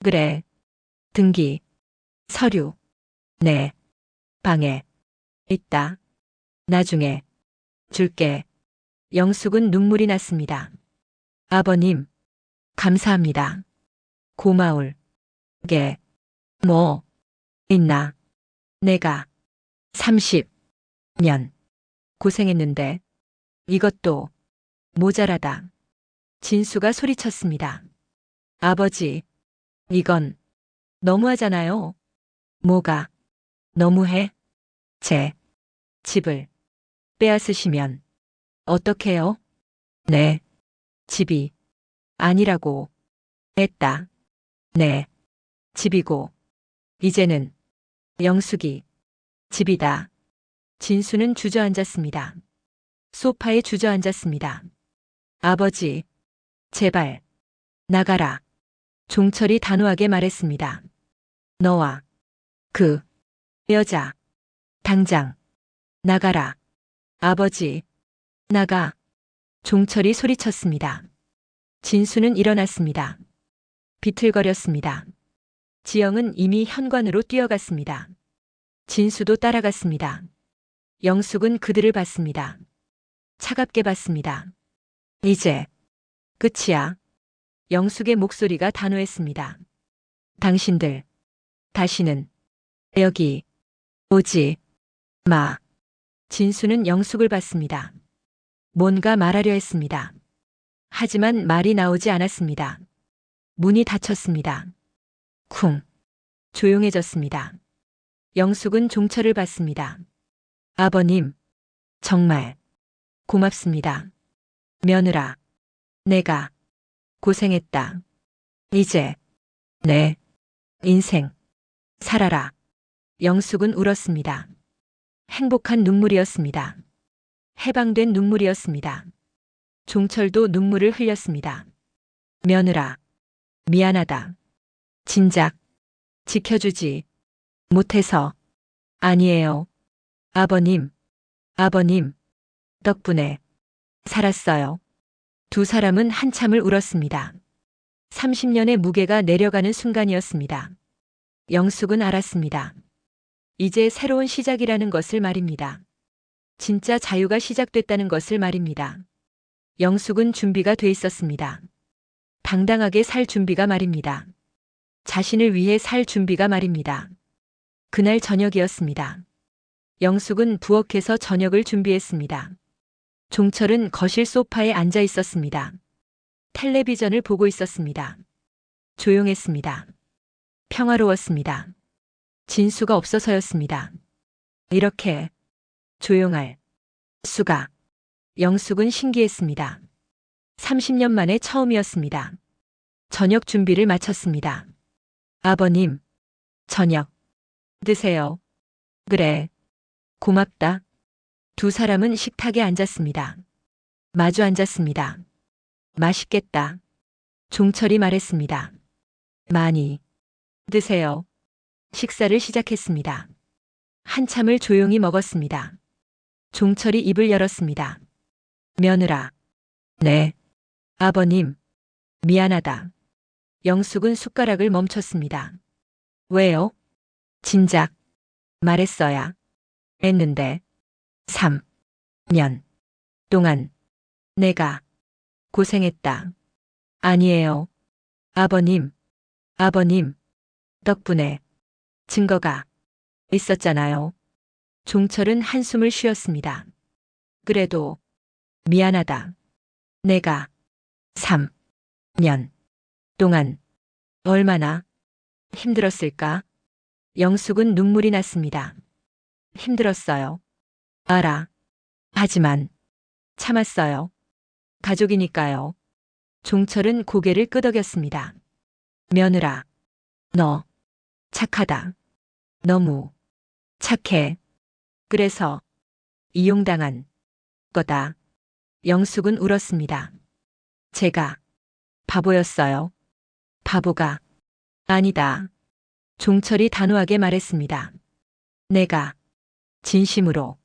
그래. 등기 서류 내 방에 있다. 나중에 줄게. 영숙은 눈물이 났습니다. 아버님, 감사합니다. 고마울 게 뭐 있나? 내가 30년 고생했는데 이것도 모자라다. 진수가 소리쳤습니다. 아버지, 이건 너무하잖아요. 뭐가 너무해? 제 집을 빼앗으시면 어떡해요? 내 집이 아니라고 했다. 내 집이고 이제는 영숙이 집이다. 진수는 주저앉았습니다. 소파에 주저앉았습니다. 아버지, 제발 나가라. 종철이 단호하게 말했습니다. 너와 그 여자 당장 나가라. 아버지, 나가. 종철이 소리쳤습니다. 진수는 일어났습니다. 비틀거렸습니다. 지영은 이미 현관으로 뛰어갔습니다. 진수도 따라갔습니다. 영숙은 그들을 봤습니다. 차갑게 봤습니다. 이제 끝이야. 영숙의 목소리가 단호했습니다. 당신들 다시는 여기 오지 마. 진수는 영숙을 봤습니다. 뭔가 말하려 했습니다. 하지만 말이 나오지 않았습니다. 문이 닫혔습니다. 쿵. 조용해졌습니다. 영숙은 종철을 봤습니다. 아버님, 정말 고맙습니다. 며느라, 내가 고생했다. 이제 내 인생 살아라. 영숙은 울었습니다. 행복한 눈물이었습니다. 해방된 눈물이었습니다. 종철도 눈물을 흘렸습니다. 며느라, 미안하다. 진작 지켜주지 못해서. 아니에요. 아버님 덕분에 살았어요. 두 사람은 한참을 울었습니다. 30년의 무게가 내려가는 순간이었습니다. 영숙은 알았습니다. 이제 새로운 시작이라는 것을 말입니다. 진짜 자유가 시작됐다는 것을 말입니다. 영숙은 준비가 돼 있었습니다. 당당하게 살 준비가 말입니다. 자신을 위해 살 준비가 말입니다. 그날 저녁이었습니다. 영숙은 부엌에서 저녁을 준비했습니다. 종철은 거실 소파에 앉아 있었습니다. 텔레비전을 보고 있었습니다. 조용했습니다. 평화로웠습니다. 진수가 없어서였습니다. 이렇게 조용할 수가. 영숙은 신기했습니다. 30년 만에 처음이었습니다. 저녁 준비를 마쳤습니다. 아버님, 저녁 드세요. 그래. 고맙다. 두 사람은 식탁에 앉았습니다. 마주 앉았습니다. 맛있겠다. 종철이 말했습니다. 많이 드세요. 식사를 시작했습니다. 한참을 조용히 먹었습니다. 종철이 입을 열었습니다. 며느라. 네. 아버님. 미안하다. 영숙은 숟가락을 멈췄습니다. 왜요? 진작 말했어야 했는데 3년 동안 내가 고생했다. 아니에요. 아버님. 아버님. 덕분에 증거가 있었잖아요. 종철은 한숨을 쉬었습니다. 그래도 미안하다. 내가 3년 동안 얼마나 힘들었을까? 영숙은 눈물이 났습니다. 힘들었어요. 알아. 하지만 참았어요. 가족이니까요. 종철은 고개를 끄덕였습니다. 며느라, 너 착하다. 너무 착해. 그래서 이용당한 거다. 영숙은 울었습니다. 제가 바보였어요. 바보가 아니다. 종철이 단호하게 말했습니다. 내가 진심으로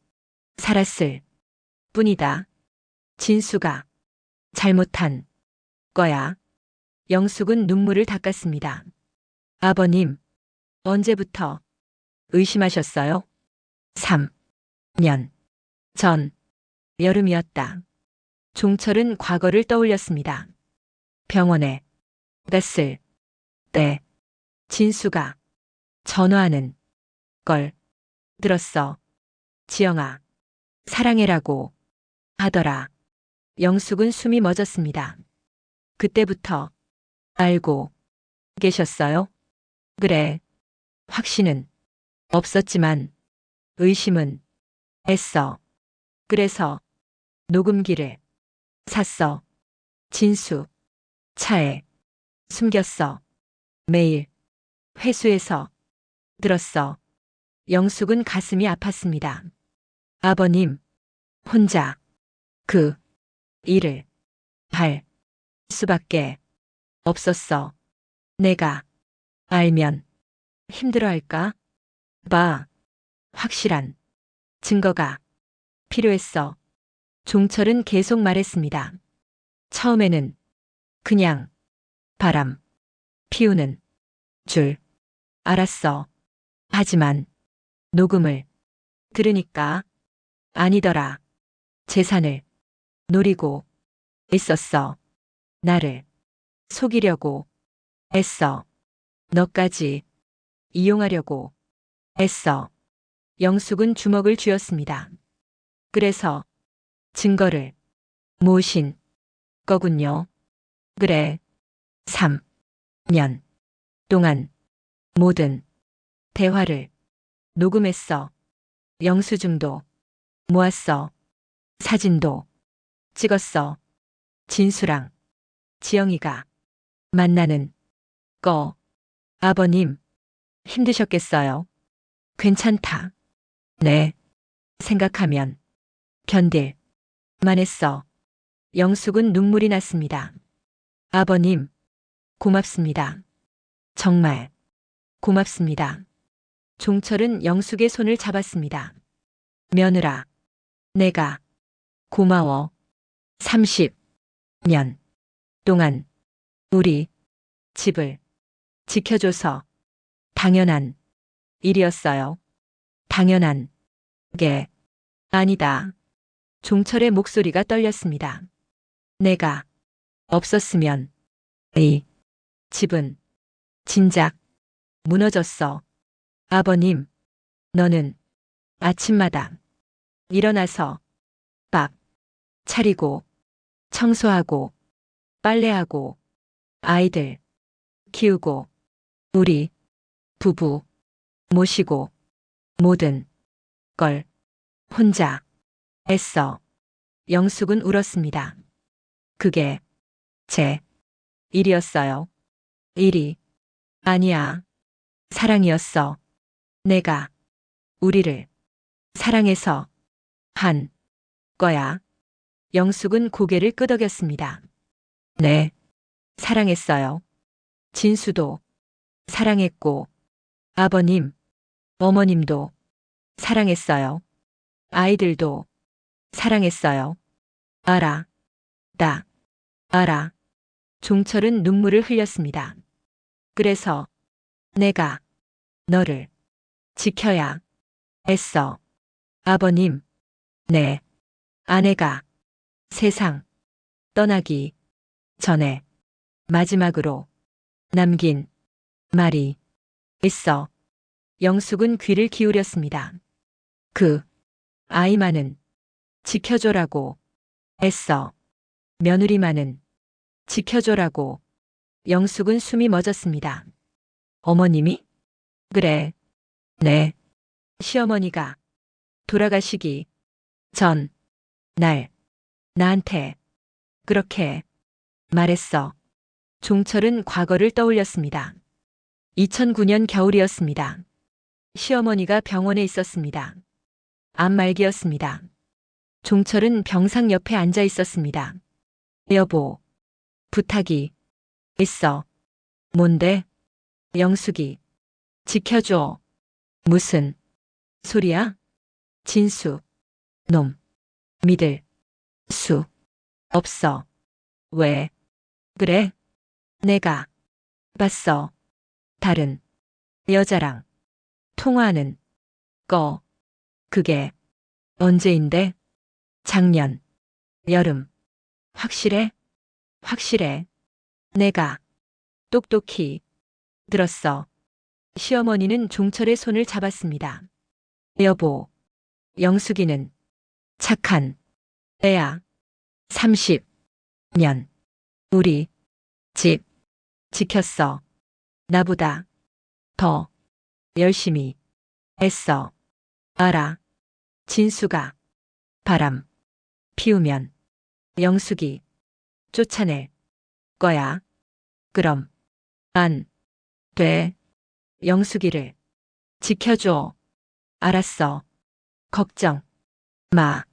살았을 뿐이다. 진수가 잘못한 거야. 영숙은 눈물을 닦았습니다. 아버님, 언제부터 의심하셨어요? 3년 전 여름이었다. 종철은 과거를 떠올렸습니다. 병원에 갔을 때 진수가 전화하는 걸 들었어. 지영아, 사랑해라고 하더라. 영숙은 숨이 멎었습니다. 그때부터 알고 계셨어요? 그래. 확신은 없었지만 의심은 했어. 그래서 녹음기를 샀어. 진수 차에 숨겼어. 매일 회수해서 들었어. 영숙은 가슴이 아팠습니다. 아버님, 혼자 그 일을 할 수밖에 없었어. 내가 알면 힘들어할까 봐. 확실한 증거가 필요했어. 종철은 계속 말했습니다. 처음에는 그냥 바람 피우는 줄 알았어. 하지만 녹음을 들으니까 아니더라. 재산을 노리고 있었어. 나를 속이려고 했어. 너까지 이용하려고 했어. 영숙은 주먹을 쥐었습니다. 그래서 증거를 모신 거군요. 그래. 3년 동안 모든 대화를 녹음했어. 영수증도 모았어. 사진도 찍었어. 진수랑 지영이가 만나는 거. 아버님, 힘드셨겠어요? 괜찮다. 네. 생각하면 견딜 만했어. 영숙은 눈물이 났습니다. 아버님, 고맙습니다. 정말 고맙습니다. 종철은 영숙의 손을 잡았습니다. 며느라, 내가 고마워. 30년 동안 우리 집을 지켜줘서 당연한 일이었어요. 당연한 게 아니다. 종철의 목소리가 떨렸습니다. 내가 없었으면 이 집은 진작 무너졌어. 아버님, 너는 아침마다 일어나서 밥 차리고, 청소하고, 빨래하고, 아이들 키우고, 우리 부부 모시고, 모든 걸 혼자 애써. 영숙은 울었습니다. 그게 제 일이었어요. 일이 아니야. 사랑이었어. 내가 우리를 사랑해서 한 거야. 영숙은 고개를 끄덕였습니다. 네, 사랑했어요. 진수도 사랑했고, 아버님, 어머님도 사랑했어요. 아이들도 사랑했어요. 알아. 나 알아. 종철은 눈물을 흘렸습니다. 그래서 내가 너를 지켜야 했어. 아버님, 내 아내가 세상 떠나기 전에 마지막으로 남긴 말이 있어. 영숙은 귀를 기울였습니다. 그 아이만은 지켜줘라고 했어. 며느리만은 지켜줘라고. 영숙은 숨이 멎었습니다. 어머님이? 그래. 네. 시어머니가 돌아가시기 전 날 나한테 그렇게 말했어. 종철은 과거를 떠올렸습니다. 2009년 겨울이었습니다. 시어머니가 병원에 있었습니다. 암말기였습니다. 종철은 병상 옆에 앉아 있었습니다. 여보, 부탁이 있어. 뭔데? 영숙이, 지켜줘. 무슨 소리야? 진수, 놈, 믿을 수 없어. 왜 그래? 내가 봤어. 다른 여자랑 통화하는 거. 그게 언제인데? 작년 여름. 확실해? 확실해. 내가 똑똑히 들었어. 시어머니는 종철의 손을 잡았습니다. 여보, 영숙이는 착한 애야. 30년 우리 집 지켰어. 나보다 더 열심히 했어. 알아. 진수가 바람 피우면 영숙이 쫓아낼 거야. 그럼 안 돼. 영숙이를 지켜줘. 알았어. 걱정 마.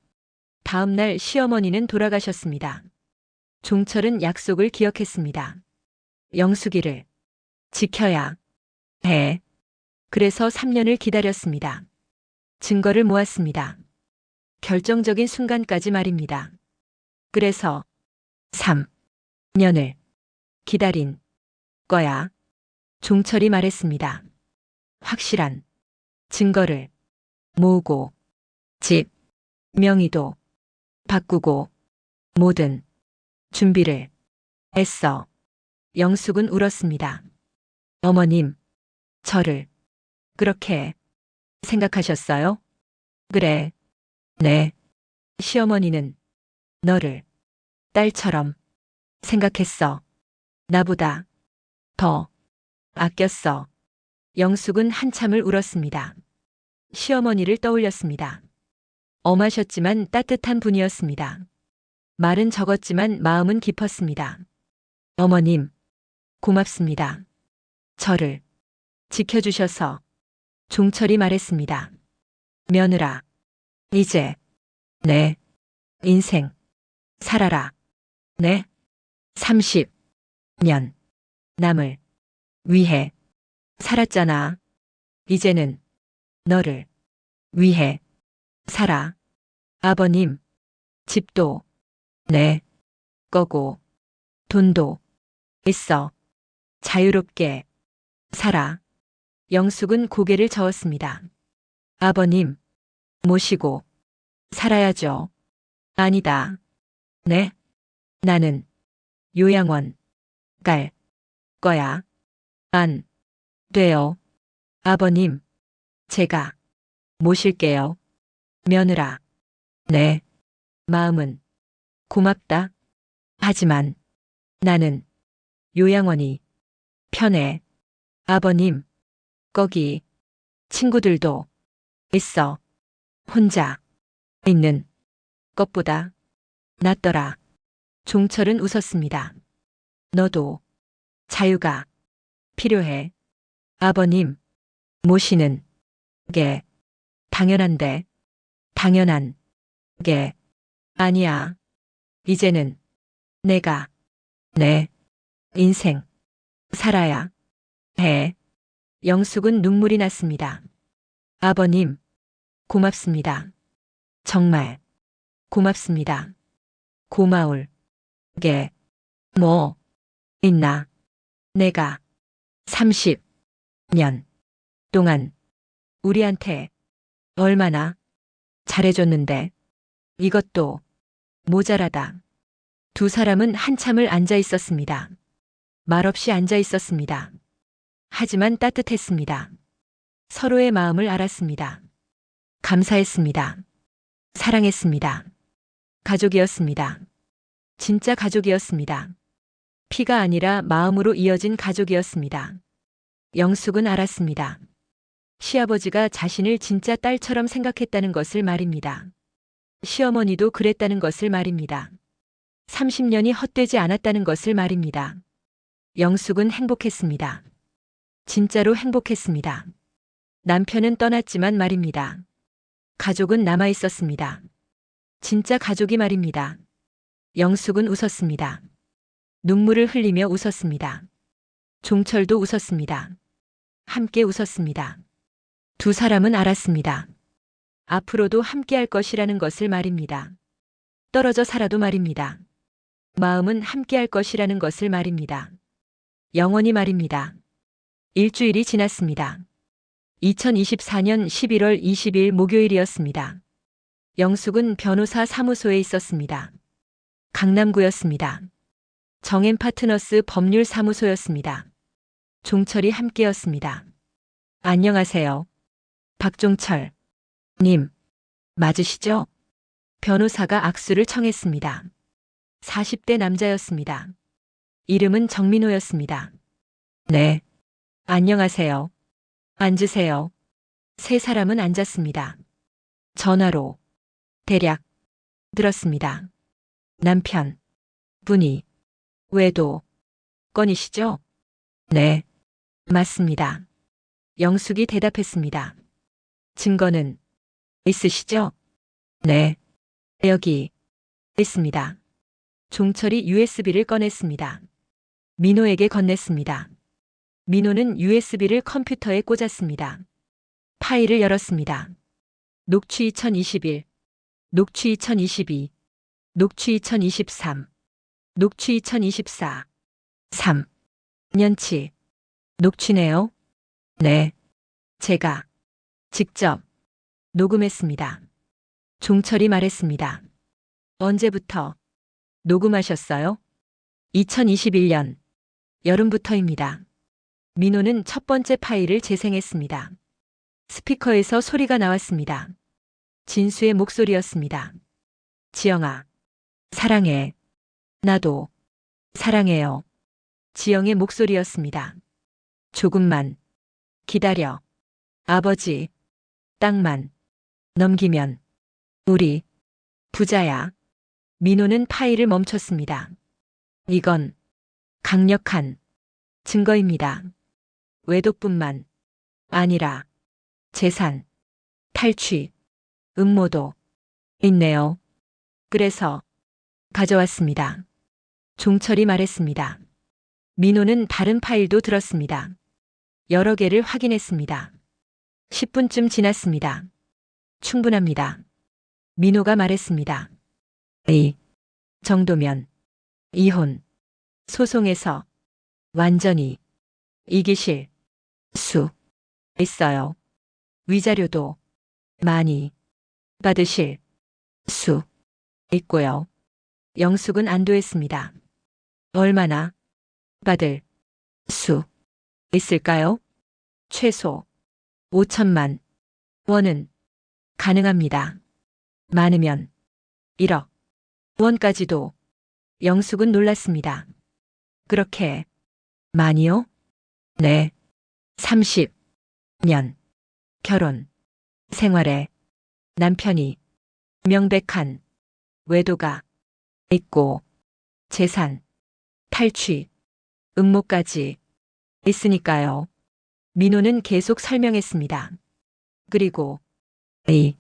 다음 날 시어머니는 돌아가셨습니다. 종철은 약속을 기억했습니다. 영숙이를 지켜야 해. 그래서 3년을 기다렸습니다. 증거를 모았습니다. 결정적인 순간까지 말입니다. 그래서 3년을 기다린 거야. 종철이 말했습니다. 확실한 증거를 모으고 집 명의도 바꾸고 모든 준비를 했어. 영숙은 울었습니다. 어머님, 저를 그렇게 생각하셨어요? 그래. 네. 시어머니는 너를 딸처럼 생각했어. 나보다 더 아꼈어. 영숙은 한참을 울었습니다. 시어머니를 떠올렸습니다. 엄하셨지만 따뜻한 분이었습니다. 말은 적었지만 마음은 깊었습니다. 어머님, 고맙습니다. 저를 지켜주셔서. 종철이 말했습니다. 며느라, 이제 내 인생 살아라. 네? 30년 남을 위해 살았잖아. 이제는 너를 위해 살아. 아버님, 집도 내 거고 돈도 있어. 자유롭게 살아. 영숙은 고개를 저었습니다. 아버님, 모시고 살아야죠. 아니다. 네? 나는 요양원 갈 거야. 안 돼요. 아버님, 제가 모실게요. 며느라, 내 마음은 고맙다. 하지만 나는 요양원이 편해. 아버님, 거기 친구들도 있어. 혼자 있는 것보다 낫더라. 종철은 웃었습니다. 너도 자유가 필요해. 아버님 모시는 게 당연한데 당연한 게 아니야. 이제는 내가 내 인생 살아야 해. 영숙은 눈물이 났습니다. 아버님, 고맙습니다. 정말 고맙습니다. 고마울 게 뭐 있나? 내가 30년 동안 우리한테 얼마나 잘해줬는데 이것도 모자라다. 두 사람은 한참을 앉아 있었습니다. 말없이 앉아 있었습니다. 하지만 따뜻했습니다. 서로의 마음을 알았습니다. 감사했습니다. 사랑했습니다. 가족이었습니다. 진짜 가족이었습니다. 피가 아니라 마음으로 이어진 가족이었습니다. 영숙은 알았습니다. 시아버지가 자신을 진짜 딸처럼 생각했다는 것을 말입니다. 시어머니도 그랬다는 것을 말입니다. 30년이 헛되지 않았다는 것을 말입니다. 영숙은 행복했습니다. 진짜로 행복했습니다. 남편은 떠났지만 말입니다. 가족은 남아 있었습니다. 진짜 가족이 말입니다. 영숙은 웃었습니다. 눈물을 흘리며 웃었습니다. 종철도 웃었습니다. 함께 웃었습니다. 두 사람은 알았습니다. 앞으로도 함께 할 것이라는 것을 말입니다. 떨어져 살아도 말입니다. 마음은 함께 할 것이라는 것을 말입니다. 영원히 말입니다. 일주일이 지났습니다. 2024년 11월 20일 목요일이었습니다. 영숙은 변호사 사무소에 있었습니다. 강남구였습니다. 정앤 파트너스 법률사무소였습니다. 종철이 함께였습니다. 안녕하세요. 박종철 님 맞으시죠? 변호사가 악수를 청했습니다. 40대 남자였습니다. 이름은 정민호였습니다. 네. 안녕하세요. 앉으세요. 세 사람은 앉았습니다. 전화로 대략 들었습니다. 남편 분이 외도 건이시죠? 네. 맞습니다. 영숙이 대답했습니다. 증거는 있으시죠? 네. 여기 있습니다. 종철이 USB를 꺼냈습니다. 민호에게 건넸습니다. 민호는 USB를 컴퓨터에 꽂았습니다. 파일을 열었습니다. 녹취 2021, 녹취 2022, 녹취 2023, 녹취 2024, 3년치 녹취네요. 네. 제가 직접 녹음했습니다. 종철이 말했습니다. 언제부터 녹음하셨어요? 2021년 여름부터입니다. 민호는 첫 번째 파일을 재생했습니다. 스피커에서 소리가 나왔습니다. 진수의 목소리였습니다. 지영아, 사랑해. 나도 사랑해요. 지영의 목소리였습니다. 조금만 기다려. 아버지, 땅만 넘기면 우리 부자야. 민호는 파일을 멈췄습니다. 이건 강력한 증거입니다. 외도뿐만 아니라 재산, 탈취, 음모도 있네요. 그래서 가져왔습니다. 종철이 말했습니다. 민호는 다른 파일도 들었습니다. 여러 개를 확인했습니다. 10분쯤 지났습니다. 충분합니다. 민호가 말했습니다. 이 정도면 이혼 소송에서 완전히 이기실 수 있어요. 위자료도 많이 받으실 수 있고요. 영숙은 안도했습니다. 얼마나 받을 수 있을까요? 최소 5천만 원은 가능합니다. 많으면 1억. 원까지도. 영숙은 놀랐습니다. 그렇게 많이요? 네. 30년. 결혼. 생활에 남편이 명백한 외도가 있고 재산, 탈취, 음모까지 있으니까요. 민호는 계속 설명했습니다. 그리고 이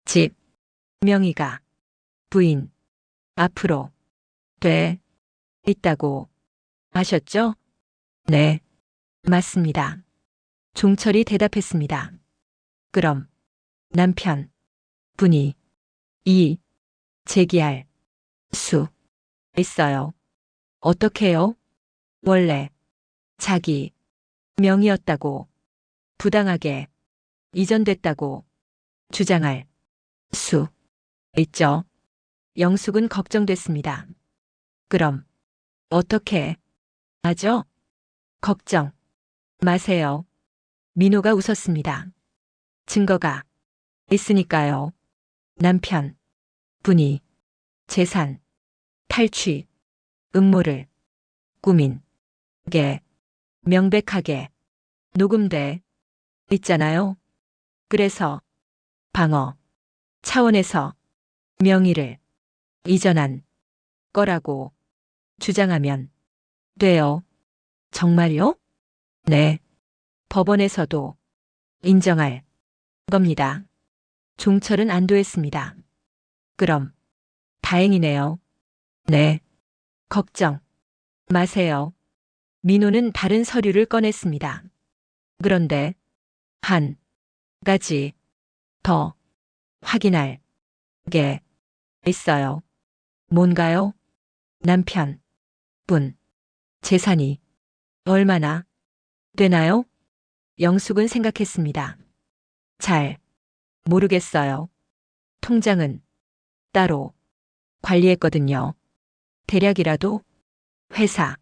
집 명의가 부인 앞으로 돼 있다고 하셨죠? 네, 맞습니다. 종철이 대답했습니다. 그럼 남편 분이 이 제기할 수 있어요. 어떻게요? 원래 자기 명의였다고 부당하게 이전됐다고 주장할 수 있죠. 영숙은 걱정됐습니다. 그럼 어떻게 하죠? 걱정 마세요. 민호가 웃었습니다. 증거가 있으니까요. 남편 분이 재산, 탈취, 음모를 꾸민 게 명백하게 녹음돼 있잖아요. 그래서 방어 차원에서 명의를 이전한 거라고 주장하면 돼요. 정말요? 네. 법원에서도 인정할 겁니다. 종철은 안도했습니다. 그럼 다행이네요. 네. 걱정 마세요. 민호는 다른 서류를 꺼냈습니다. 그런데 한 가지 더 확인할 게 있어요. 뭔가요? 남편 분 재산이 얼마나 되나요? 영숙은 생각했습니다. 잘 모르겠어요. 통장은 따로 관리했거든요. 대략이라도 회사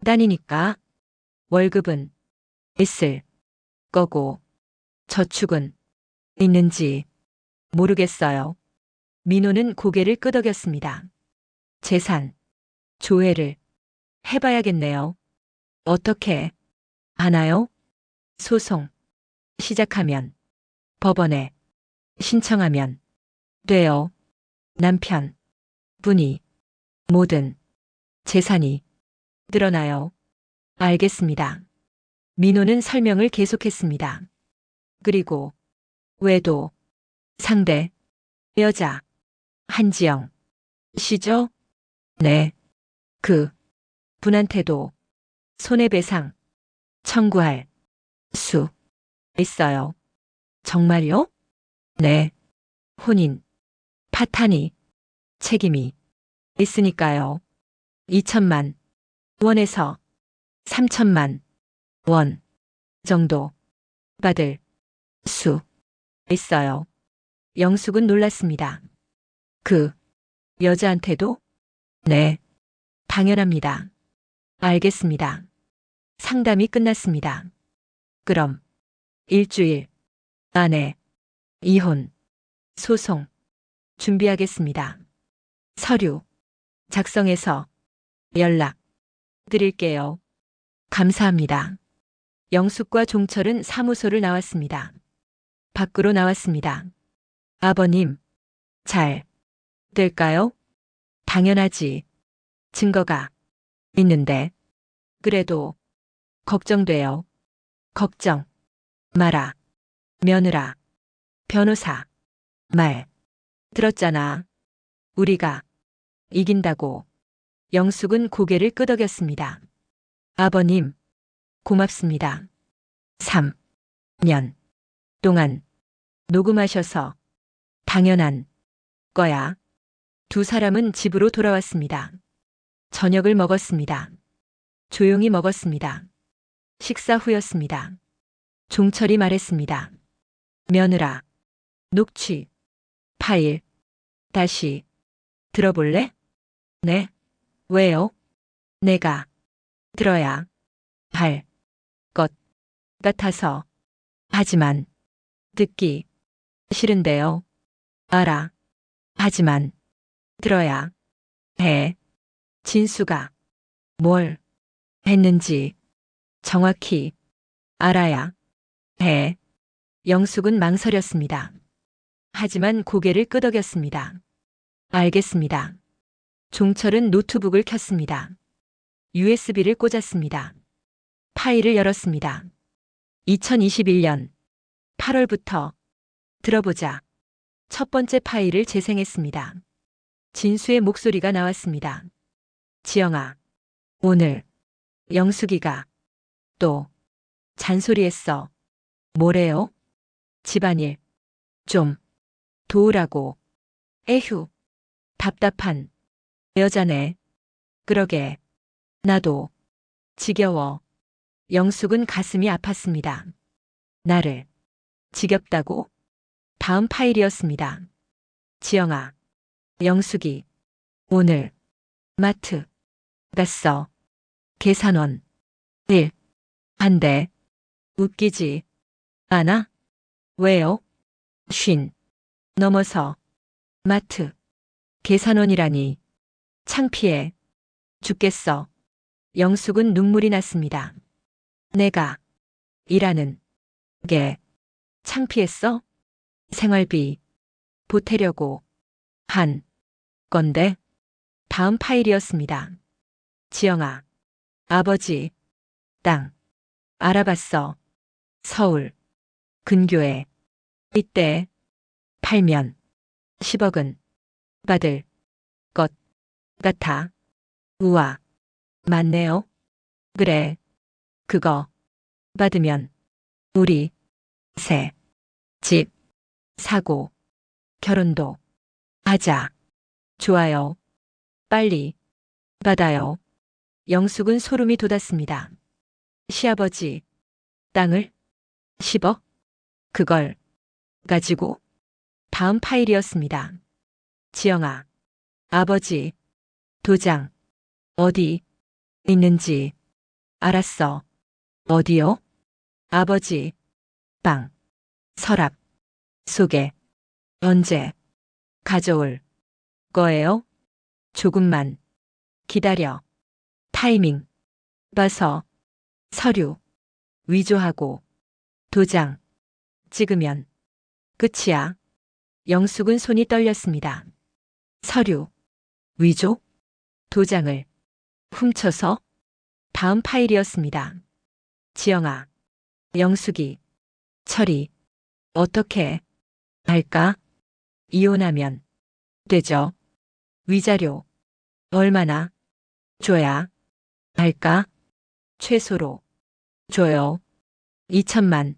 다니니까 월급은 있을 거고 저축은 있는지 모르겠어요. 민호는 고개를 끄덕였습니다. 재산 조회를 해봐야겠네요. 어떻게 하나요? 소송 시작하면 법원에 신청하면 돼요. 남편 분이 모든 재산이 드러나요. 알겠습니다. 민호는 설명을 계속했습니다. 그리고 외도 상대 여자 한지영 씨죠? 네. 그 분한테도 손해배상 청구할 수 있어요. 정말요? 네. 혼인 파탄이 책임이 있으니까요. 2천만 원에서 3천만 원 정도 받을 수 있어요. 영숙은 놀랐습니다. 그 여자한테도? 네, 당연합니다. 알겠습니다. 상담이 끝났습니다. 그럼 일주일 안에 이혼 소송 준비하겠습니다. 서류 작성해서 연락 드릴게요. 감사합니다. 영숙과 종철은 사무소를 나왔습니다. 밖으로 나왔습니다. 아버님, 잘 될까요? 당연하지. 증거가 있는데. 그래도 걱정돼요. 걱정 마라. 며느라, 변호사 말 들었잖아. 우리가 이긴다고. 영숙은 고개를 끄덕였습니다. 아버님, 고맙습니다. 3년 동안 녹음하셔서 당연한 거야. 두 사람은 집으로 돌아왔습니다. 저녁을 먹었습니다. 조용히 먹었습니다. 식사 후였습니다. 종철이 말했습니다. 며느라, 녹취 파일 다시 들어볼래? 네. 왜요? 내가 들어야 할 것 같아서. 하지만 듣기 싫은데요. 알아. 하지만 들어야 해. 진수가 뭘 했는지 정확히 알아야 해. 영숙은 망설였습니다. 하지만 고개를 끄덕였습니다. 알겠습니다. 종철은 노트북을 켰습니다. USB를 꽂았습니다. 파일을 열었습니다. 2021년 8월부터 들어보자. 첫 번째 파일을 재생했습니다. 진수의 목소리가 나왔습니다. 지영아, 오늘 영숙이가 또 잔소리했어. 뭐래요? 집안일 좀 도우라고. 에휴, 답답한 여자네. 그러게, 나도 지겨워. 영숙은 가슴이 아팠습니다. 나를 지겹다고? 다음 파일이었습니다. 지영아, 영숙이 오늘 마트 갔어. 계산원 1. 한대. 웃기지 않아? 왜요? 50 넘어서 마트 계산원이라니. 창피해 죽겠어. 영숙은 눈물이 났습니다. 내가 일하는 게 창피했어? 생활비 보태려고 한 건데. 다음 파일이었습니다. 지영아, 아버지 땅 알아봤어. 서울 근교에 이때 팔면 10억은 받을 것 같아. 우와, 맞네요. 그래, 그거 받으면 우리 새 집 사고 결혼도 하자. 좋아요. 빨리 받아요. 영숙은 소름이 돋았습니다. 시아버지 땅을 10억? 그걸 가지고. 다음 파일이었습니다. 지영아, 아버지 도장 어디 있는지 알았어. 어디요? 아버지 방 서랍 속에. 언제 가져올 거예요? 조금만 기다려. 타이밍 봐서 서류 위조하고 도장 찍으면 끝이야. 영숙은 손이 떨렸습니다. 서류 위조? 도장을 훔쳐서? 다음 파일이었습니다. 지영아, 영숙이 처리 어떻게 할까? 이혼하면 되죠. 위자료 얼마나 줘야 할까? 최소로 줘요. 2천만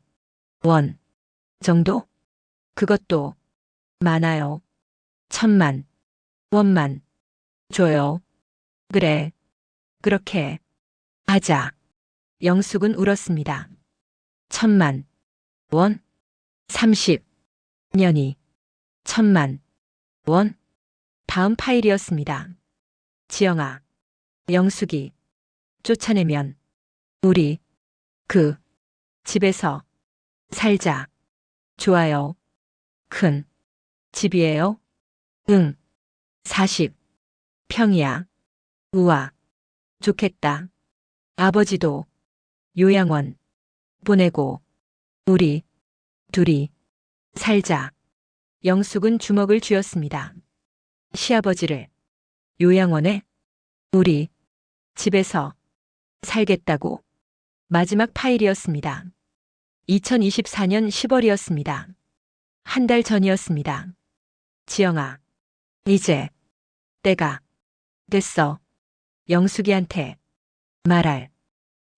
원 정도? 그것도 많아요. 1,000만 원만 줘요. 그래, 그렇게 하자. 영숙은 울었습니다. 1,000만 원? 30년이 1,000만 원? 다음 파일이었습니다. 지영아, 영숙이 쫓아내면 우리 그 집에서 살자. 좋아요. 큰 집이에요? 응. 40평이야. 우와, 좋겠다. 아버지도 요양원 보내고 우리 둘이 살자. 영숙은 주먹을 쥐었습니다. 시아버지를 요양원에? 우리 집에서 살겠다고? 마지막 파일이었습니다. 2024년 10월이었습니다. 한 달 전이었습니다. 지영아, 이제 때가 됐어. 영숙이한테 말할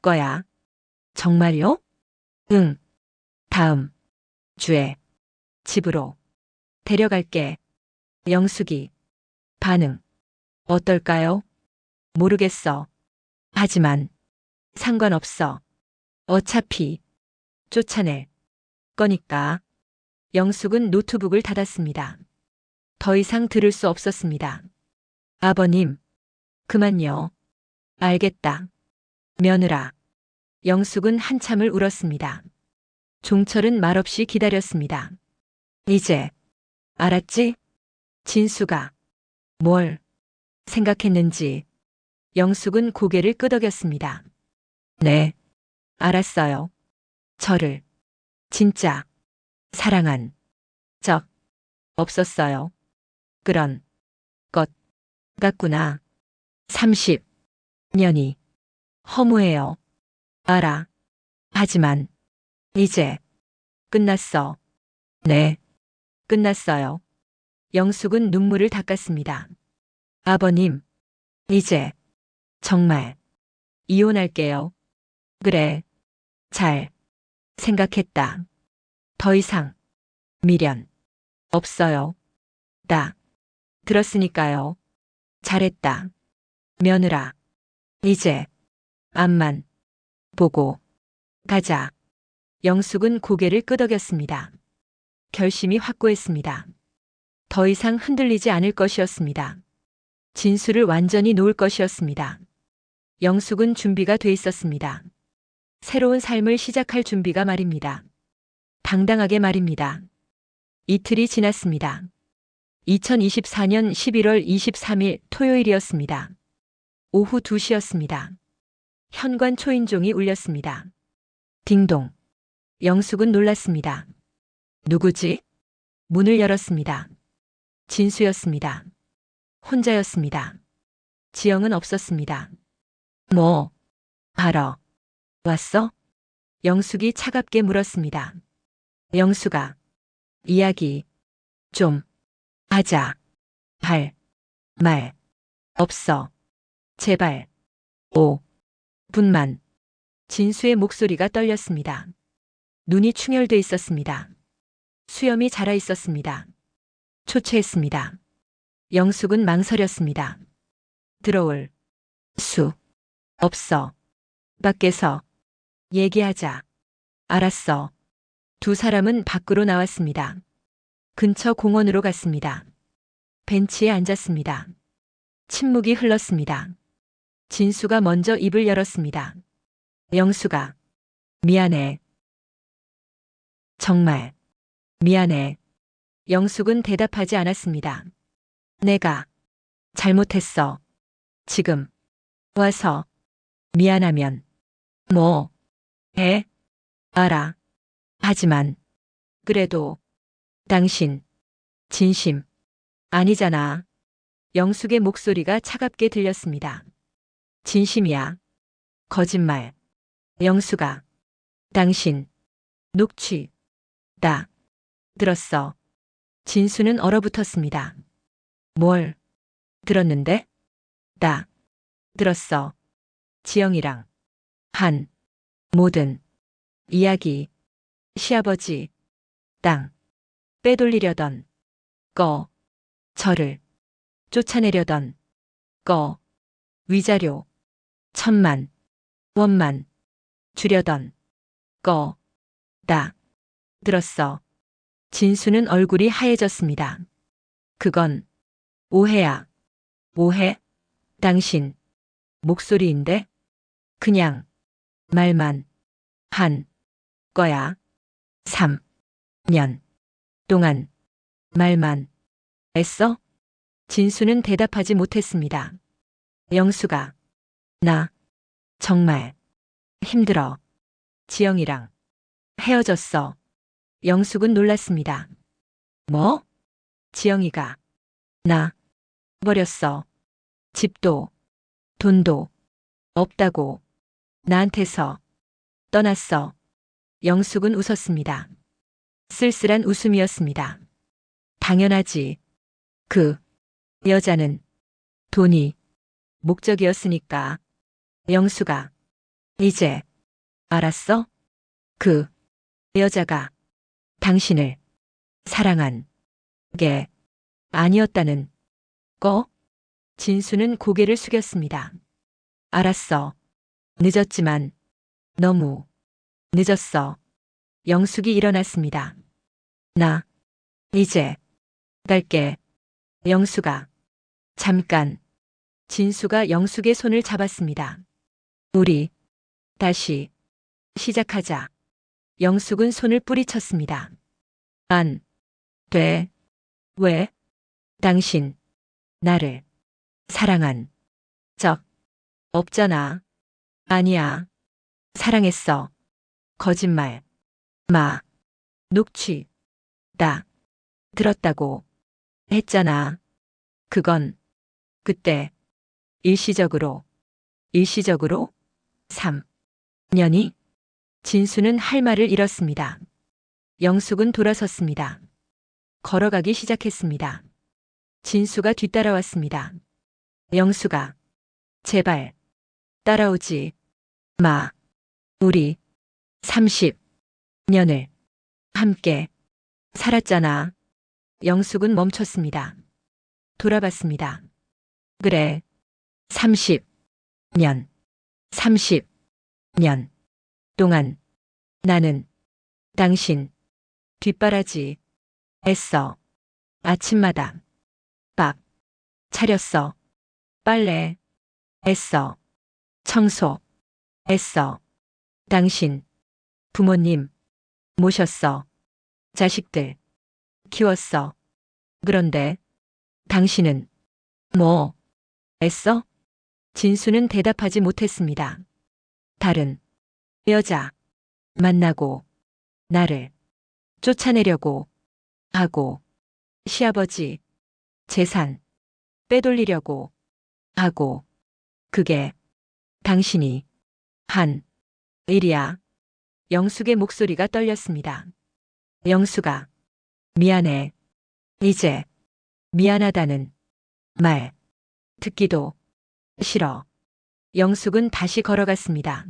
거야. 정말요? 응. 다음 주에 집으로 데려갈게. 영숙이 반응 어떨까요? 모르겠어. 하지만 상관없어. 어차피 쫓아낼 거니까. 영숙은 노트북을 닫았습니다. 더 이상 들을 수 없었습니다. 아버님, 그만요. 알겠다. 며느라. 영숙은 한참을 울었습니다. 종철은 말없이 기다렸습니다. 이제 알았지? 진수가 뭘 생각했는지 영숙은 고개를 끄덕였습니다. 네, 알았어요. 저를 진짜 사랑한 적 없었어요. 그런 것 같구나. 30년이 허무해요. 알아. 하지만 이제 끝났어. 네, 끝났어요. 영숙은 눈물을 닦았습니다. 아버님, 이제 정말 이혼할게요. 그래, 잘 생각했다. 더 이상 미련 없어요. 나 들었으니까요. 잘했다. 며느라, 이제 앞만 보고 가자. 영숙은 고개를 끄덕였습니다. 결심이 확고했습니다. 더 이상 흔들리지 않을 것이었습니다. 진수를 완전히 놓을 것이었습니다. 영숙은 준비가 돼 있었습니다. 새로운 삶을 시작할 준비가 말입니다. 당당하게 말입니다. 이틀이 지났습니다. 2024년 11월 23일 토요일이었습니다. 오후 2시였습니다. 현관 초인종이 울렸습니다. 딩동. 영숙은 놀랐습니다. 누구지? 문을 열었습니다. 진수였습니다. 혼자였습니다. 지영은 없었습니다. 뭐 하러 왔어? 영숙이 차갑게 물었습니다. 영숙아, 이야기 좀 하자. 할 말 없어. 제발. 5분만. 진수의 목소리가 떨렸습니다. 눈이 충혈돼 있었습니다. 수염이 자라 있었습니다. 초췌했습니다. 영숙은 망설였습니다. 들어올 수 없어. 밖에서 얘기하자. 알았어. 두 사람은 밖으로 나왔습니다. 근처 공원으로 갔습니다. 벤치에 앉았습니다. 침묵이 흘렀습니다. 진수가 먼저 입을 열었습니다. 영숙아, 미안해. 정말 미안해. 영숙은 대답하지 않았습니다. 내가 잘못했어. 지금 와서 미안하면 뭐 해? 알아. 하지만 그래도 당신 진심 아니잖아. 영숙의 목소리가 차갑게 들렸습니다. 진심이야. 거짓말. 영숙아, 당신 녹취 다 들었어. 진수는 얼어붙었습니다. 뭘 들었는데? 다 들었어. 지영이랑 한 모든 이야기. 시아버지 땅 빼돌리려던 거, 저를 쫓아내려던 거, 위자료 1,000만 원만 주려던 거 다 들었어. 진수는 얼굴이 하얘졌습니다. 그건 오해야. 오해? 당신 목소리인데? 그냥 말만 한 거야. 3년 동안 말만 했어? 진수는 대답하지 못했습니다. 영숙아, 나 정말 힘들어. 지영이랑 헤어졌어. 영숙은 놀랐습니다. 뭐? 지영이가 나 버렸어. 집도 돈도 없다고 나한테서 떠났어. 영숙은 웃었습니다. 쓸쓸한 웃음이었습니다. 당연하지. 그 여자는 돈이 목적이었으니까. 영숙아, 이제 알았어? 그 여자가 당신을 사랑한 게 아니었다는 거? 진수는 고개를 숙였습니다. 알았어. 늦었지만 너무 늦었어. 영숙이 일어났습니다. 나 이제 갈게. 영숙아, 잠깐. 진수가 영숙의 손을 잡았습니다. 우리 다시 시작하자. 영숙은 손을 뿌리쳤습니다. 안 돼. 왜? 당신 나를 사랑한 적 없잖아. 아니야. 사랑했어. 거짓말. 마. 녹취. 다. 들었다고. 했잖아. 그건 그때 일시적으로. 일시적으로? 3년이? 진수는 할 말을 잃었습니다. 영숙은 돌아섰습니다. 걸어가기 시작했습니다. 진수가 뒤따라왔습니다. 영숙아, 제발 따라오지 마. 우리 30년을 함께 살았잖아. 영숙은 멈췄습니다. 돌아봤습니다. 그래, 30년. 30년 동안 나는 당신 뒷바라지 했어. 아침마다 밥 차렸어. 빨래 했어. 청소 했어. 당신 부모님 모셨어. 자식들 키웠어. 그런데 당신은 뭐 했어? 진수는 대답하지 못했습니다. 다른 여자 만나고 나를 쫓아내려고 하고 시아버지 재산 빼돌리려고 하고 그게 당신이 한 일이야. 영숙의 목소리가 떨렸습니다. 영숙아, 미안해. 이제 미안하다는 말 듣기도 싫어. 영숙은 다시 걸어갔습니다.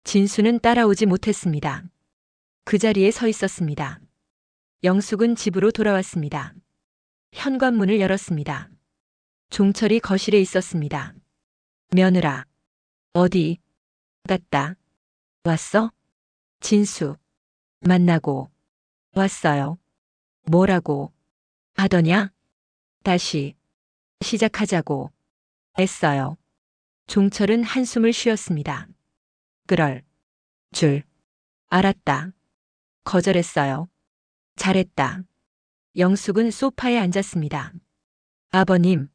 진수는 따라오지 못했습니다. 그 자리에 서 있었습니다. 영숙은 집으로 돌아왔습니다. 현관문을 열었습니다. 종철이 거실에 있었습니다. 며느라, 어디 갔다 왔어? 진수, 만나고 왔어요. 뭐라고 하더냐? 다시 시작하자고 했어요. 종철은 한숨을 쉬었습니다. 그럴 줄 알았다. 거절했어요. 잘했다. 영숙은 소파에 앉았습니다. 아버님,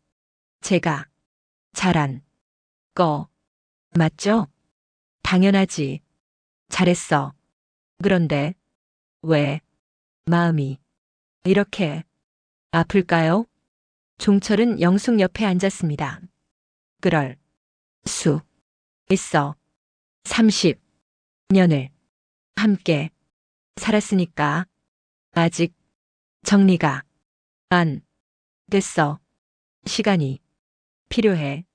제가 잘한 거 맞죠? 당연하지. 잘했어. 그런데 왜 마음이 이렇게 아플까요? 종철은 영숙 옆에 앉았습니다. 그럴 수 있어. 30년을 함께 살았으니까 아직 정리가 안 됐어. 시간이 필요해.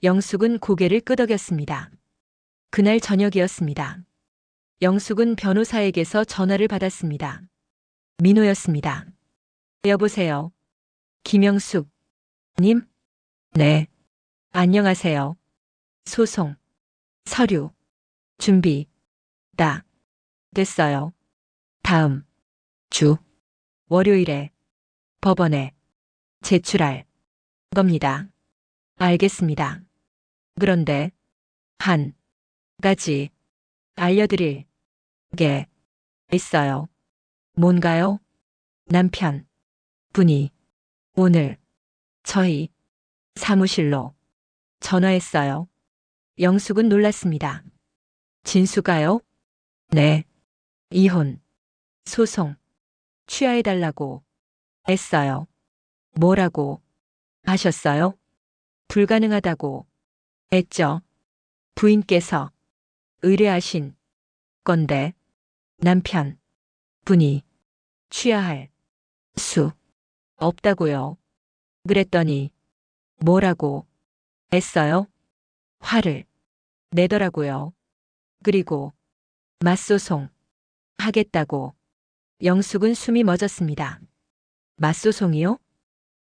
영숙은 고개를 끄덕였습니다. 그날 저녁이었습니다. 영숙은 변호사에게서 전화를 받았습니다. 민호였습니다. 여보세요. 김영숙 님? 네. 안녕하세요. 소송 서류 준비 다 됐어요. 다음 주 월요일에 법원에 제출할 겁니다. 알겠습니다. 그런데 한 가지 알려드릴 게 있어요. 뭔가요? 남편 분이 오늘 저희 사무실로 전화했어요. 영숙은 놀랐습니다. 진수가요? 네. 이혼 소송 취하해달라고 했어요. 뭐라고 하셨어요? 불가능하다고 했죠. 부인께서 의뢰하신 건데 남편 분이 취하할 수 없다고요. 그랬더니 뭐라고 했어요? 화를 내더라고요. 그리고 맞소송 하겠다고. 영숙은 숨이 멎었습니다. 맞소송이요?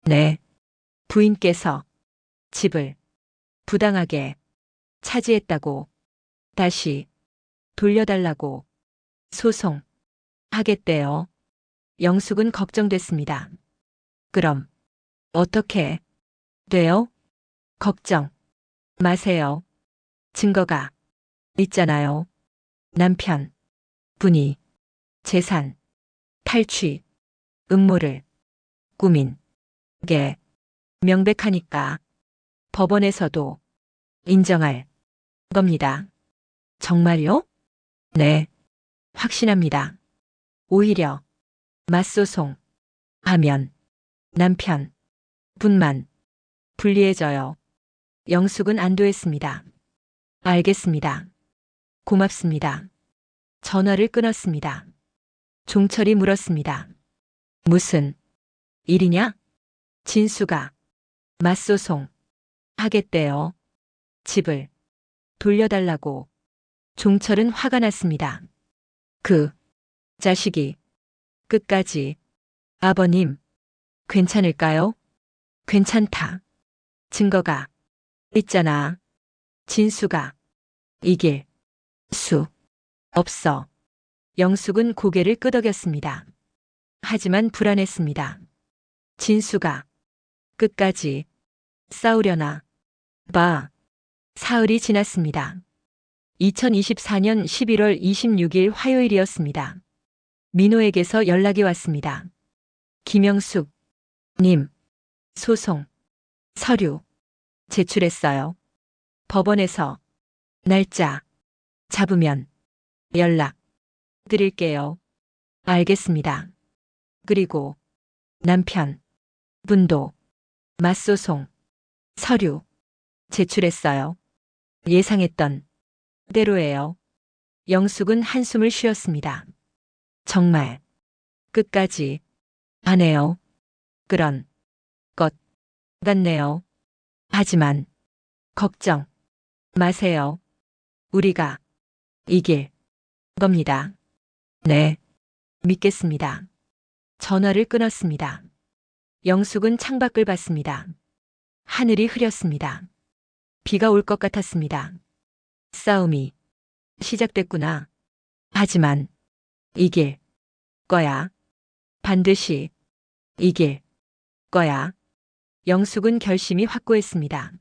네. 부인께서 집을 부당하게 차지했다고 다시 돌려달라고 소송 하겠대요. 영숙은 걱정됐습니다. 그럼 어떻게 돼요? 걱정 마세요. 증거가 있잖아요. 남편 분이 재산 탈취 음모를 꾸민 게 명백하니까 법원에서도 인정할 겁니다. 정말요? 네, 확신합니다. 오히려 맞소송 하면 남편 분만 불리해져요. 영숙은 안도했습니다. 알겠습니다. 고맙습니다. 전화를 끊었습니다. 종철이 물었습니다. 무슨 일이냐? 진수가 맞소송 하겠대요. 집을 돌려달라고. 종철은 화가 났습니다. 그 자식이 끝까지. 아버님, 괜찮을까요? 괜찮다. 증거가 있잖아. 진수가 이길 수 없어. 영숙은 고개를 끄덕였습니다. 하지만 불안했습니다. 진수가 끝까지 싸우려나 봐. 사흘이 지났습니다. 2024년 11월 26일 화요일이었습니다. 민호에게서 연락이 왔습니다. 김영숙 님, 소송 서류 제출했어요. 법원에서 날짜 잡으면 연락 드릴게요. 알겠습니다. 그리고 남편 분도 맞소송 서류 제출했어요. 예상했던 대로예요. 영숙은 한숨을 쉬었습니다. 정말 끝까지 하네요. 그런 것 같네요. 하지만 걱정 마세요. 우리가 이길 겁니다. 네, 믿겠습니다. 전화를 끊었습니다. 영숙은 창밖을 봤습니다. 하늘이 흐렸습니다. 비가 올 것 같았습니다. 싸움이 시작됐구나. 하지만 이길 거야. 반드시 이길 거야. 영숙은 결심이 확고했습니다.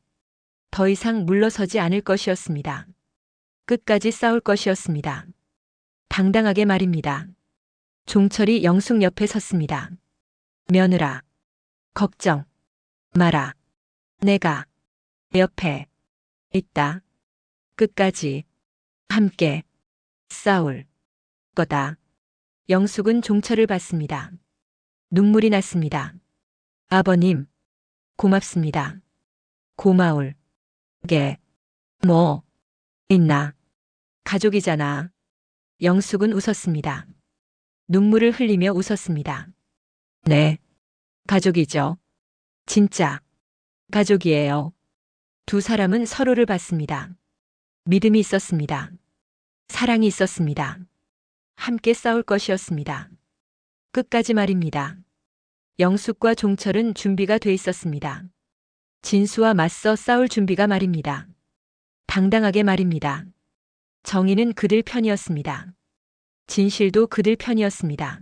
더 이상 물러서지 않을 것이었습니다. 끝까지 싸울 것이었습니다. 당당하게 말입니다. 종철이 영숙 옆에 섰습니다. 며느라, 걱정 마라. 내가 옆에 있다. 끝까지 함께 싸울 거다. 영숙은 종철을 봤습니다. 눈물이 났습니다. 아버님, 고맙습니다. 고마울 게 뭐 있나? 가족이잖아. 영숙은 웃었습니다. 눈물을 흘리며 웃었습니다. 네, 가족이죠. 진짜 가족이에요. 두 사람은 서로를 봤습니다. 믿음이 있었습니다. 사랑이 있었습니다. 함께 싸울 것이었습니다. 끝까지 말입니다. 영숙과 종철은 준비가 돼 있었습니다. 진수와 맞서 싸울 준비가 말입니다. 당당하게 말입니다. 정의는 그들 편이었습니다. 진실도 그들 편이었습니다.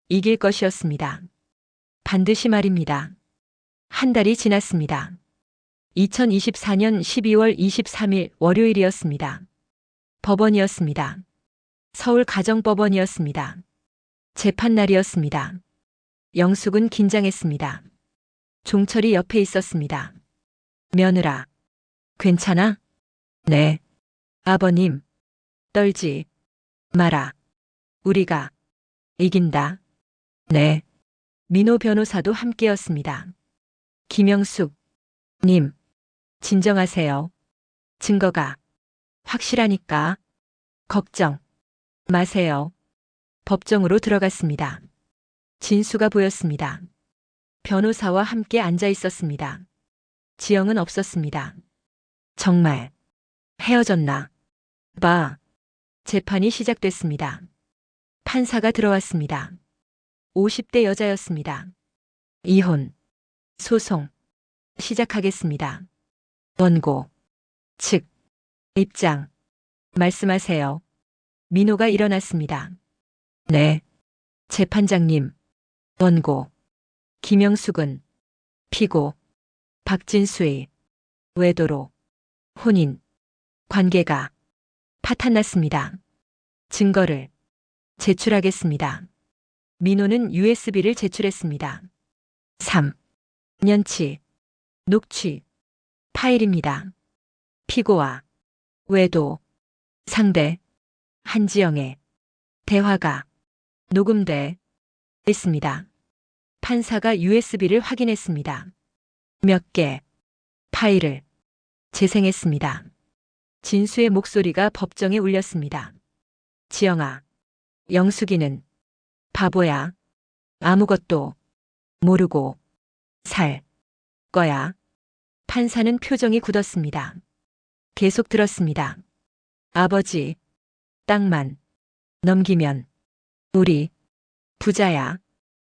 이길 것이었습니다. 반드시 말입니다. 한 달이 지났습니다. 2024년 12월 23일 월요일이었습니다. 법원이었습니다. 서울 가정법원이었습니다. 재판날이었습니다. 영숙은 긴장했습니다. 종철이 옆에 있었습니다. 며느라, 괜찮아? 네. 아버님, 떨지 마라. 우리가 이긴다. 네. 민호 변호사도 함께였습니다. 김영숙 님, 진정하세요. 증거가 확실하니까 걱정 마세요. 법정으로 들어갔습니다. 진수가 보였습니다. 변호사와 함께 앉아 있었습니다. 지영은 없었습니다. 정말 헤어졌나 봐. 재판이 시작됐습니다. 판사가 들어왔습니다. 50대 여자였습니다. 이혼 소송 시작하겠습니다. 원고 측 입장 말씀하세요. 민호가 일어났습니다. 네, 재판장님. 원고 김영숙은 피고 박진수의 외도로 혼인 관계가 파탄났습니다. 증거를 제출하겠습니다. 민호는 USB를 제출했습니다. 3년치 녹취 파일입니다. 피고와 외도, 상대, 한지영의 대화가 녹음돼 있습니다. 판사가 USB를 확인했습니다. 몇 개 파일을 재생했습니다. 진수의 목소리가 법정에 울렸습니다. 지영아, 영숙이는 바보야. 아무것도 모르고 살 거야. 판사는 표정이 굳었습니다. 계속 들었습니다. 아버지, 땅만 넘기면 우리 부자야.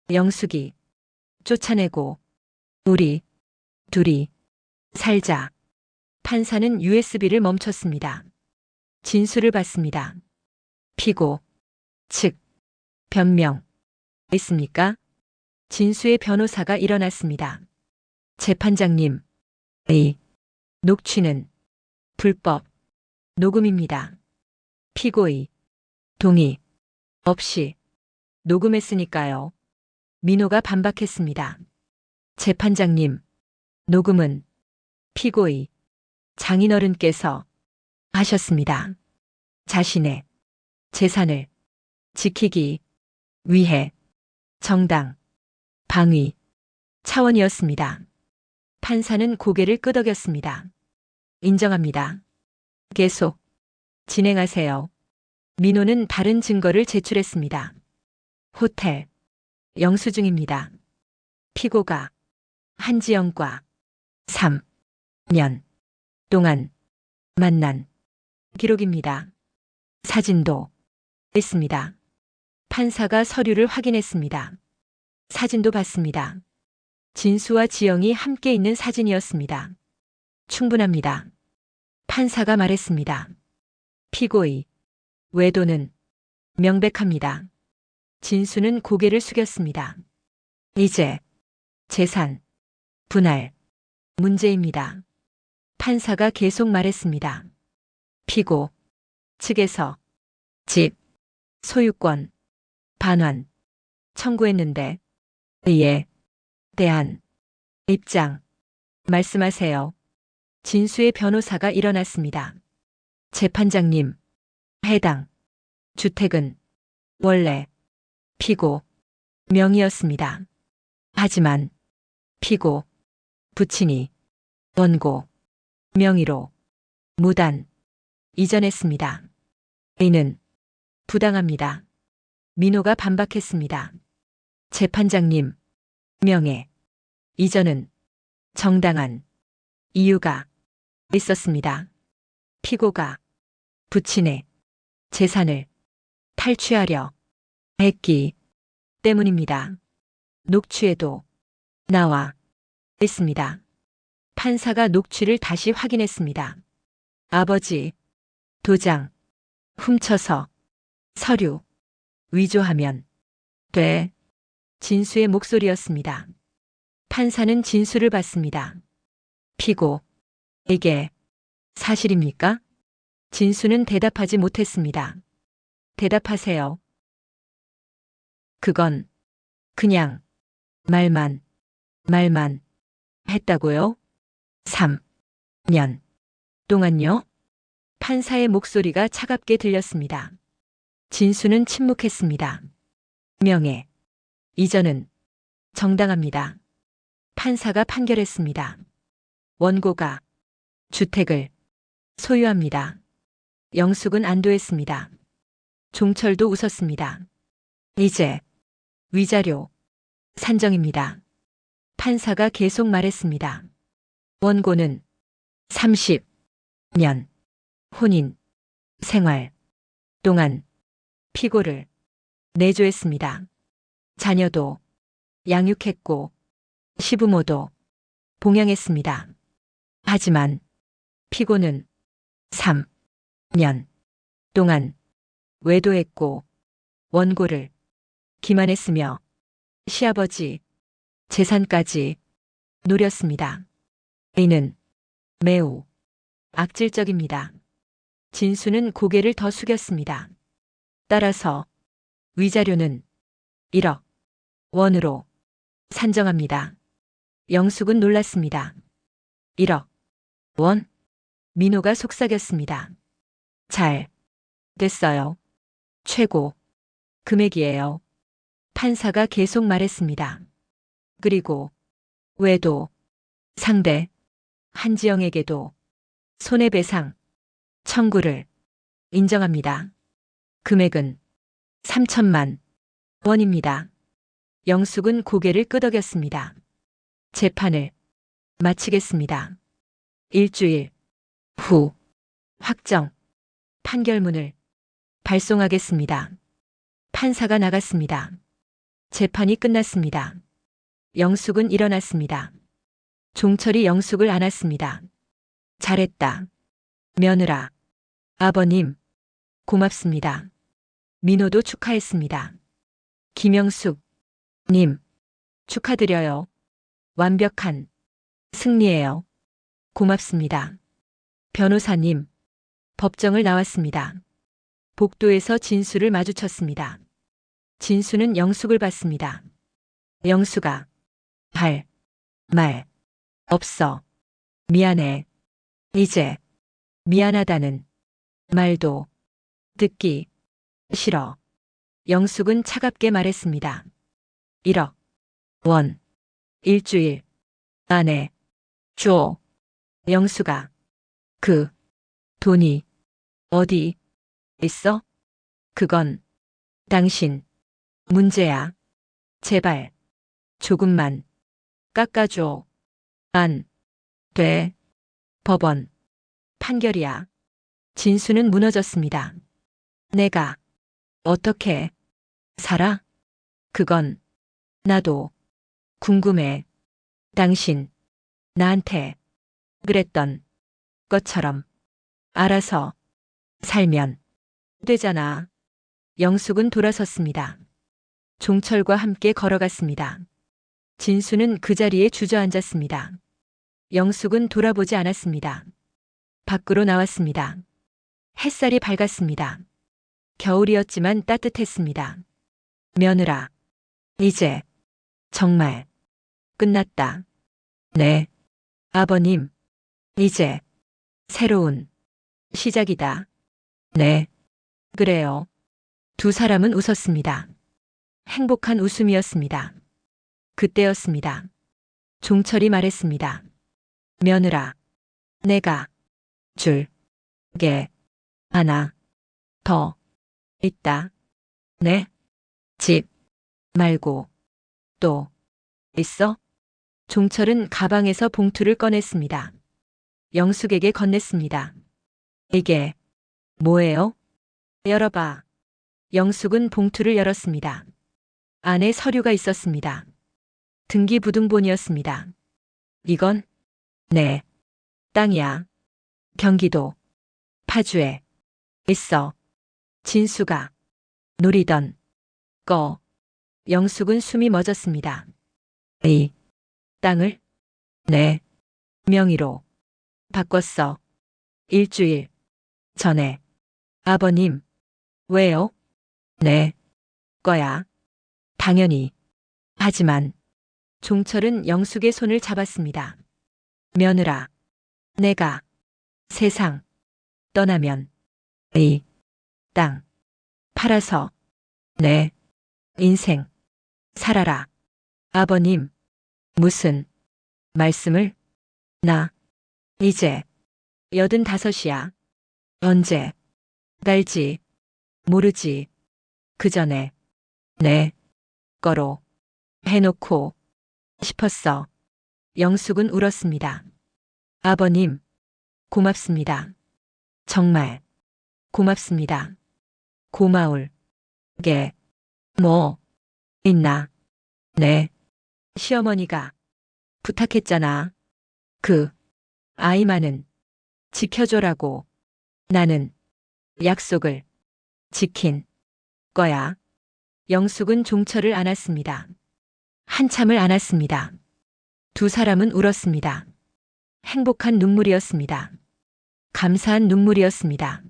영숙이 쫓아내고 우리 둘이 살자. 판사는 USB를 멈췄습니다. 진술을 받습니다. 피고 측 변명 있습니까? 진수의 변호사가 일어났습니다. 재판장님, 이 녹취는 불법 녹음입니다. 피고의 동의 없이 녹음했으니까요. 민호가 반박했습니다. 재판장님, 녹음은 피고의 장인어른께서 하셨습니다. 자신의 재산을 지키기 위해 정당 방위 차원이었습니다. 판사는 고개를 끄덕였습니다. 인정합니다. 계속 진행하세요. 민호는 다른 증거를 제출했습니다. 호텔 영수증입니다. 피고가 한지영과 3년 동안 만난 기록입니다. 사진도 있습니다. 판사가 서류를 확인했습니다. 사진도 봤습니다. 진수와 지영이 함께 있는 사진이었습니다. 충분합니다. 판사가 말했습니다. 피고의 외도는 명백합니다. 진수는 고개를 숙였습니다. 이제 재산 분할 문제입니다. 판사가 계속 말했습니다. 피고 측에서 집 소유권 반환 청구했는데 이에 대한 입장 말씀하세요. 진수의 변호사가 일어났습니다. 재판장님, 해당 주택은 원래 피고 명의였습니다. 하지만 피고 부친이 원고 명의로 무단 이전했습니다. 이는 부당합니다. 민호가 반박했습니다. 재판장님, 명예 이전은 정당한 이유가 있었습니다. 피고가 부친의 재산을 탈취하려 했기 때문입니다. 녹취에도 나와 있습니다. 판사가 녹취를 다시 확인했습니다. 아버지, 도장 훔쳐서 서류 위조하면 돼. 진수의 목소리였습니다. 판사는 진술을 받습니다. 피고, 이게 사실입니까? 진수는 대답하지 못했습니다. 대답하세요. 그건 그냥 말만 했다고요? 3년 동안요? 판사의 목소리가 차갑게 들렸습니다. 진수는 침묵했습니다. 명예 이전은 정당합니다. 판사가 판결했습니다. 원고가 주택을 소유합니다. 영숙은 안도했습니다. 종철도 웃었습니다. 이제 위자료 산정입니다. 판사가 계속 말했습니다. 원고는 30년 혼인 생활 동안 피고를 내조했습니다. 자녀도 양육했고 시부모도 봉양했습니다. 하지만 피고는 3년 동안 외도했고 원고를 기만했으며 시아버지 재산까지 노렸습니다. 이는 매우 악질적입니다. 진수는 고개를 더 숙였습니다. 따라서 위자료는 1억 원으로 산정합니다. 영숙은 놀랐습니다. 1억 원. 민호가 속삭였습니다. 잘 됐어요. 최고 금액이에요. 판사가 계속 말했습니다. 그리고 외도 상대 한지영에게도 손해배상 청구를 인정합니다. 금액은 3천만 원입니다. 영숙은 고개를 끄덕였습니다. 재판을 마치겠습니다. 일주일 후 확정 판결문을 발송하겠습니다. 판사가 나갔습니다. 재판이 끝났습니다. 영숙은 일어났습니다. 종철이 영숙을 안았습니다. 잘했다. 며느라. 아버님, 고맙습니다. 민호도 축하했습니다. 김영숙, 님, 축하드려요. 완벽한 승리예요. 고맙습니다. 변호사님, 법정을 나왔습니다. 복도에서 진수를 마주쳤습니다. 진수는 영숙을 봤습니다. 영숙아, 말 없어. 미안해. 이제 미안하다는 말도 듣기 싫어. 영숙은 차갑게 말했습니다. 1억 원 일주일 안에 줘. 영숙아, 그 돈이 어디 있어? 그건 당신 문제야. 제발 조금만 깎아줘. 안 돼. 법원 판결이야. 진수는 무너졌습니다. 내가 어떻게 살아? 그건 나도 궁금해. 당신 나한테 그랬던 것처럼 알아서 살면 되잖아. 영숙은 돌아섰습니다. 종철과 함께 걸어갔습니다. 진수는 그 자리에 주저앉았습니다. 영숙은 돌아보지 않았습니다. 밖으로 나왔습니다. 햇살이 밝았습니다. 겨울이었지만 따뜻했습니다. 며느라, 이제 정말 끝났다. 네. 아버님, 이제 새로운 시작이다. 네. 그래요. 두 사람은 웃었습니다. 행복한 웃음이었습니다. 그때였습니다. 종철이 말했습니다. 며느라, 내가 줄 게 하나 더 있다. 네? 집 말고 또 있어? 종철은 가방에서 봉투를 꺼냈습니다. 영숙에게 건넸습니다. 이게 뭐예요? 열어봐. 영숙은 봉투를 열었습니다. 안에 서류가 있었습니다. 등기부등본이었습니다. 이건 내 땅이야. 경기도 파주에 있어. 진수가 노리던 거. 영숙은 숨이 멎었습니다. 이 땅을 내 명의로 바꿨어. 일주일 전에. 아버님, 왜요? 내 거야. 당연히. 하지만 종철은 영숙의 손을 잡았습니다. 며느라, 내가 세상 떠나면 이 땅 팔아서 내 인생 살아라. 아버님, 무슨 말씀을? 나 이제 85이야. 언제 갈지 모르지. 그 전에 내 거로 해놓고 싶었어. 영숙은 울었습니다. 아버님, 고맙습니다. 정말 고맙습니다. 고마울 게 뭐 있나? 네. 시어머니가 부탁했잖아. 그 아이만은 지켜줘라고. 나는 약속을 지킨 거야. 영숙은 종철을 안았습니다. 한참을 안았습니다. 두 사람은 울었습니다. 행복한 눈물이었습니다. 감사한 눈물이었습니다.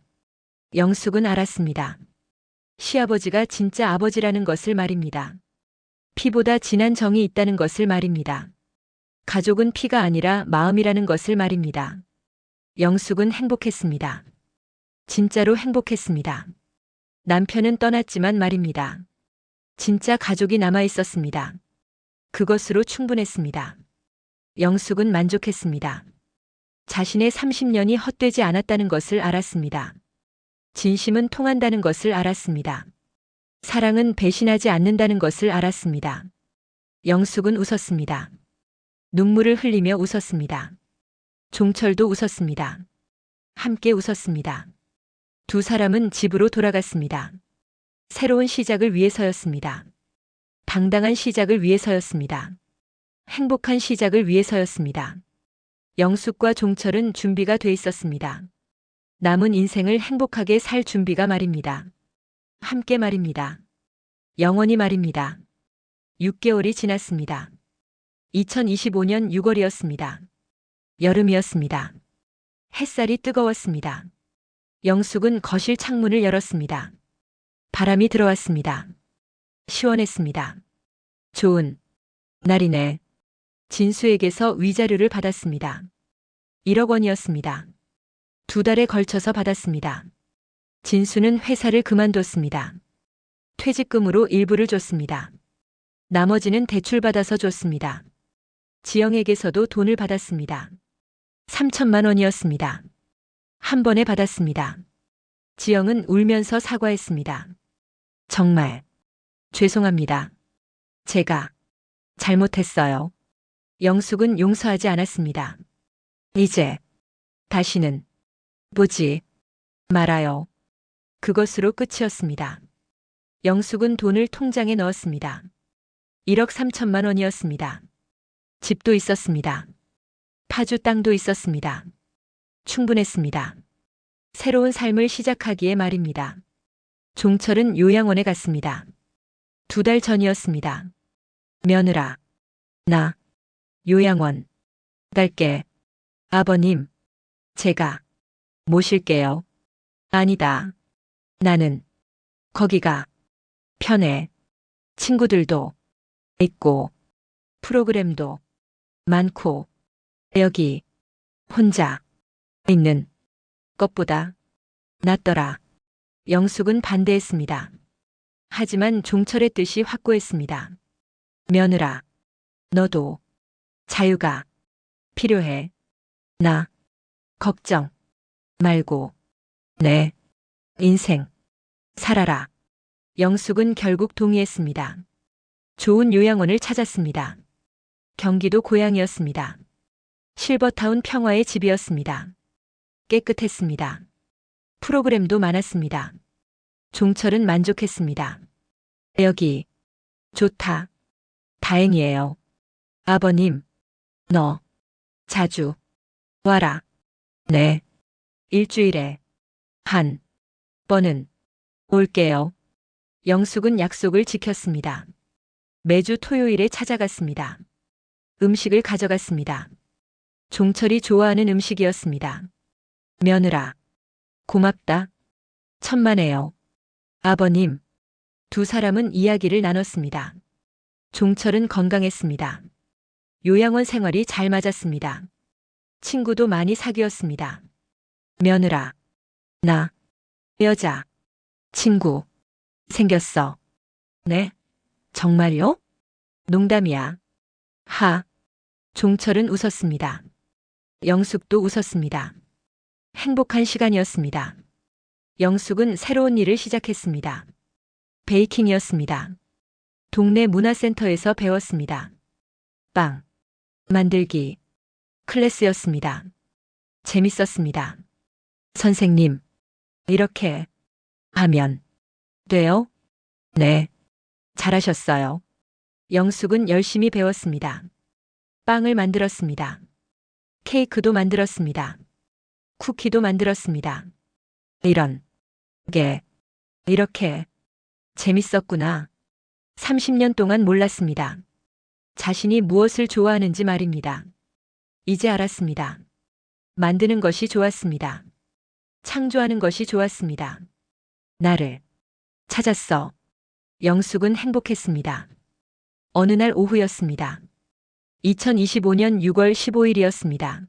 영숙은 알았습니다. 시아버지가 진짜 아버지라는 것을 말입니다. 피보다 진한 정이 있다는 것을 말입니다. 가족은 피가 아니라 마음이라는 것을 말입니다. 영숙은 행복했습니다. 진짜로 행복했습니다. 남편은 떠났지만 말입니다. 진짜 가족이 남아 있었습니다. 그것으로 충분했습니다. 영숙은 만족했습니다. 자신의 30년이 헛되지 않았다는 것을 알았습니다. 진심은 통한다는 것을 알았습니다. 사랑은 배신하지 않는다는 것을 알았습니다. 영숙은 웃었습니다. 눈물을 흘리며 웃었습니다. 종철도 웃었습니다. 함께 웃었습니다. 두 사람은 집으로 돌아갔습니다. 새로운 시작을 위해서였습니다. 당당한 시작을 위해서였습니다. 행복한 시작을 위해서였습니다. 영숙과 종철은 준비가 돼 있었습니다. 남은 인생을 행복하게 살 준비가 말입니다. 함께 말입니다. 영원히 말입니다. 6개월이 지났습니다. 2025년 6월이었습니다. 여름이었습니다. 햇살이 뜨거웠습니다. 영숙은 거실 창문을 열었습니다. 바람이 들어왔습니다. 시원했습니다. 좋은 날이네. 진수에게서 위자료를 받았습니다. 1억 원이었습니다. 2달에 걸쳐서 받았습니다. 진수는 회사를 그만뒀습니다. 퇴직금으로 일부를 줬습니다. 나머지는 대출받아서 줬습니다. 지영에게서도 돈을 받았습니다. 3천만 원이었습니다. 한 번에 받았습니다. 지영은 울면서 사과했습니다. 정말 죄송합니다. 제가 잘못했어요. 영숙은 용서하지 않았습니다. 이제 다시는 보지 말아요. 그것으로 끝이었습니다. 영숙은 돈을 통장에 넣었습니다. 1억 3천만 원이었습니다. 집도 있었습니다. 파주 땅도 있었습니다. 충분했습니다. 새로운 삶을 시작하기에 말입니다. 종철은 요양원에 갔습니다. 2달 전이었습니다. 며느라, 나 요양원 갈게. 아버님, 제가 모실게요. 아니다. 나는 거기가 편해. 친구들도 있고 프로그램도 많고 여기 혼자 있는 것보다 낫더라. 영숙은 반대했습니다. 하지만 종철의 뜻이 확고했습니다. 며느라, 너도 자유가 필요해. 나 걱정 말고 내 인생 살아라. 영숙은 결국 동의했습니다. 좋은 요양원을 찾았습니다. 경기도 고향이었습니다. 실버타운 평화의 집이었습니다. 깨끗했습니다. 프로그램도 많았습니다. 종철은 만족했습니다. 여기 좋다. 다행이에요. 아버님, 너 자주 와라. 네. 일주일에 한 번은 올게요. 영숙은 약속을 지켰습니다. 매주 토요일에 찾아갔습니다. 음식을 가져갔습니다. 종철이 좋아하는 음식이었습니다. 며느라, 고맙다. 천만에요. 아버님, 두 사람은 이야기를 나눴습니다. 종철은 건강했습니다. 요양원 생활이 잘 맞았습니다. 친구도 많이 사귀었습니다. 며느라, 나 여자 친구 생겼어. 네? 정말요? 농담이야. 하. 종철은 웃었습니다. 영숙도 웃었습니다. 행복한 시간이었습니다. 영숙은 새로운 일을 시작했습니다. 베이킹이었습니다. 동네 문화센터에서 배웠습니다. 빵 만들기 클래스였습니다. 재밌었습니다. 선생님, 이렇게 하면 돼요? 네. 잘하셨어요. 영숙은 열심히 배웠습니다. 빵을 만들었습니다. 케이크도 만들었습니다. 쿠키도 만들었습니다. 이런 게 이렇게 재밌었구나. 30년 동안 몰랐습니다. 자신이 무엇을 좋아하는지 말입니다. 이제 알았습니다. 만드는 것이 좋았습니다. 창조하는 것이 좋았습니다. 나를 찾았어. 영숙은 행복했습니다. 어느 날 오후였습니다. 2025년 6월 15일이었습니다.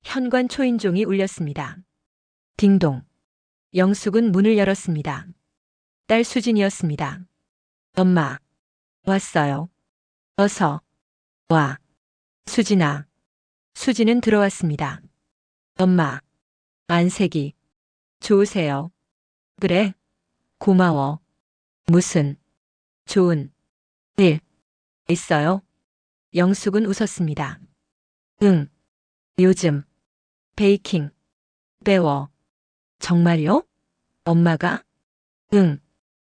현관 초인종이 울렸습니다. 딩동. 영숙은 문을 열었습니다. 딸 수진이었습니다. 엄마. 왔어요. 어서. 와. 수진아. 수진은 들어왔습니다. 엄마. 안색이. 좋으세요? 그래. 고마워. 무슨. 좋은. 일. 있어요? 영숙은 웃었습니다. 응. 요즘. 베이킹. 배워. 정말요? 엄마가? 응.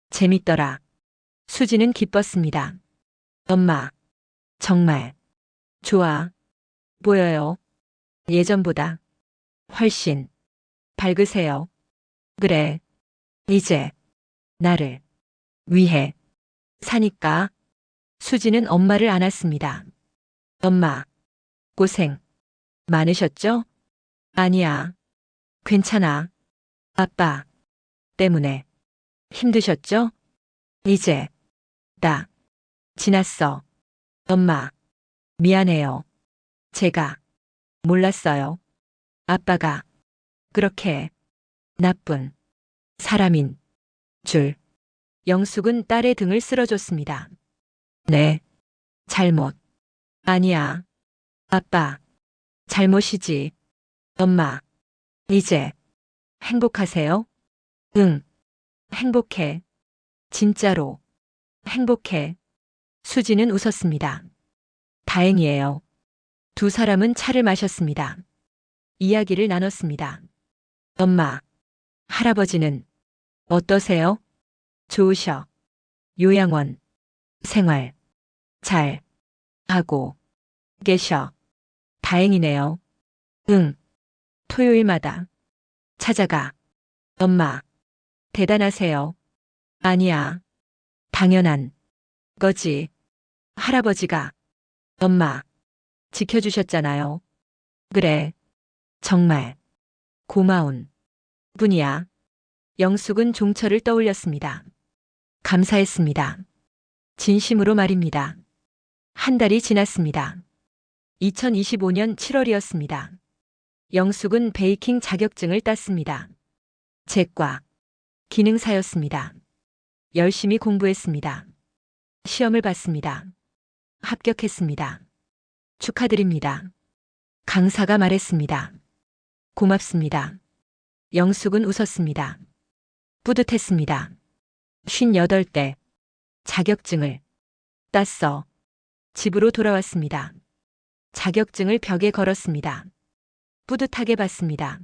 재밌더라. 수지는 기뻤습니다. 엄마. 정말. 좋아. 보여요. 예전보다. 훨씬. 밝으세요. 그래. 이제. 나를. 위해. 사니까. 수지는 엄마를 안았습니다. 엄마. 고생. 많으셨죠? 아니야. 괜찮아. 아빠. 때문에. 힘드셨죠? 이제. 다. 지났어. 엄마. 미안해요. 제가. 몰랐어요. 아빠가. 그렇게. 나쁜. 사람인. 줄. 영숙은 딸의 등을 쓸어줬습니다. 네. 잘못. 아니야. 아빠. 잘못이지. 엄마. 이제. 행복하세요? 응. 행복해. 진짜로. 행복해. 수지는 웃었습니다. 다행이에요. 두 사람은 차를 마셨습니다. 이야기를 나눴습니다. 엄마. 할아버지는 어떠세요? 좋으셔. 요양원. 생활. 잘. 하고. 계셔. 다행이네요. 응. 토요일마다. 찾아가. 엄마. 대단하세요. 아니야. 당연한. 거지. 할아버지가. 엄마. 지켜주셨잖아요. 그래. 정말. 고마운. 분이야. 영숙은 종철을 떠올렸습니다. 감사했습니다. 진심으로 말입니다. 한 달이 지났습니다. 2025년 7월이었습니다. 영숙은 베이킹 자격증을 땄습니다. 제과. 기능사였습니다. 열심히 공부했습니다. 시험을 봤습니다. 합격했습니다. 축하드립니다. 강사가 말했습니다. 고맙습니다. 영숙은 웃었습니다. 뿌듯했습니다. 58대. 자격증을 땄어. 집으로 돌아왔습니다. 자격증을 벽에 걸었습니다. 뿌듯하게 봤습니다.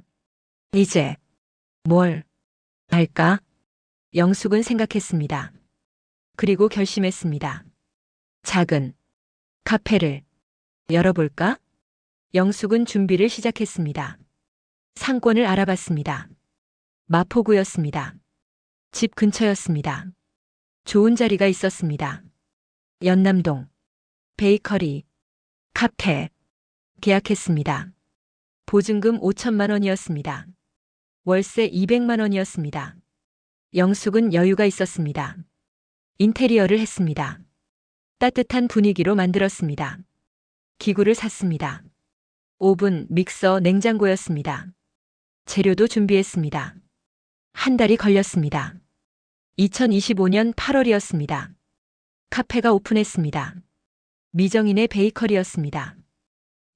이제 뭘 할까? 영숙은 생각했습니다. 그리고 결심했습니다. 작은 카페를 열어볼까? 영숙은 준비를 시작했습니다. 상권을 알아봤습니다. 마포구였습니다. 집 근처였습니다. 좋은 자리가 있었습니다. 연남동. 베이커리. 카페. 계약했습니다. 보증금 5천만 원이었습니다. 월세 200만 원이었습니다. 영숙은 여유가 있었습니다. 인테리어를 했습니다. 따뜻한 분위기로 만들었습니다. 기구를 샀습니다. 오븐, 믹서, 냉장고였습니다. 재료도 준비했습니다. 한 달이 걸렸습니다. 2025년 8월이었습니다. 카페가 오픈했습니다. 미정인의 베이커리였습니다.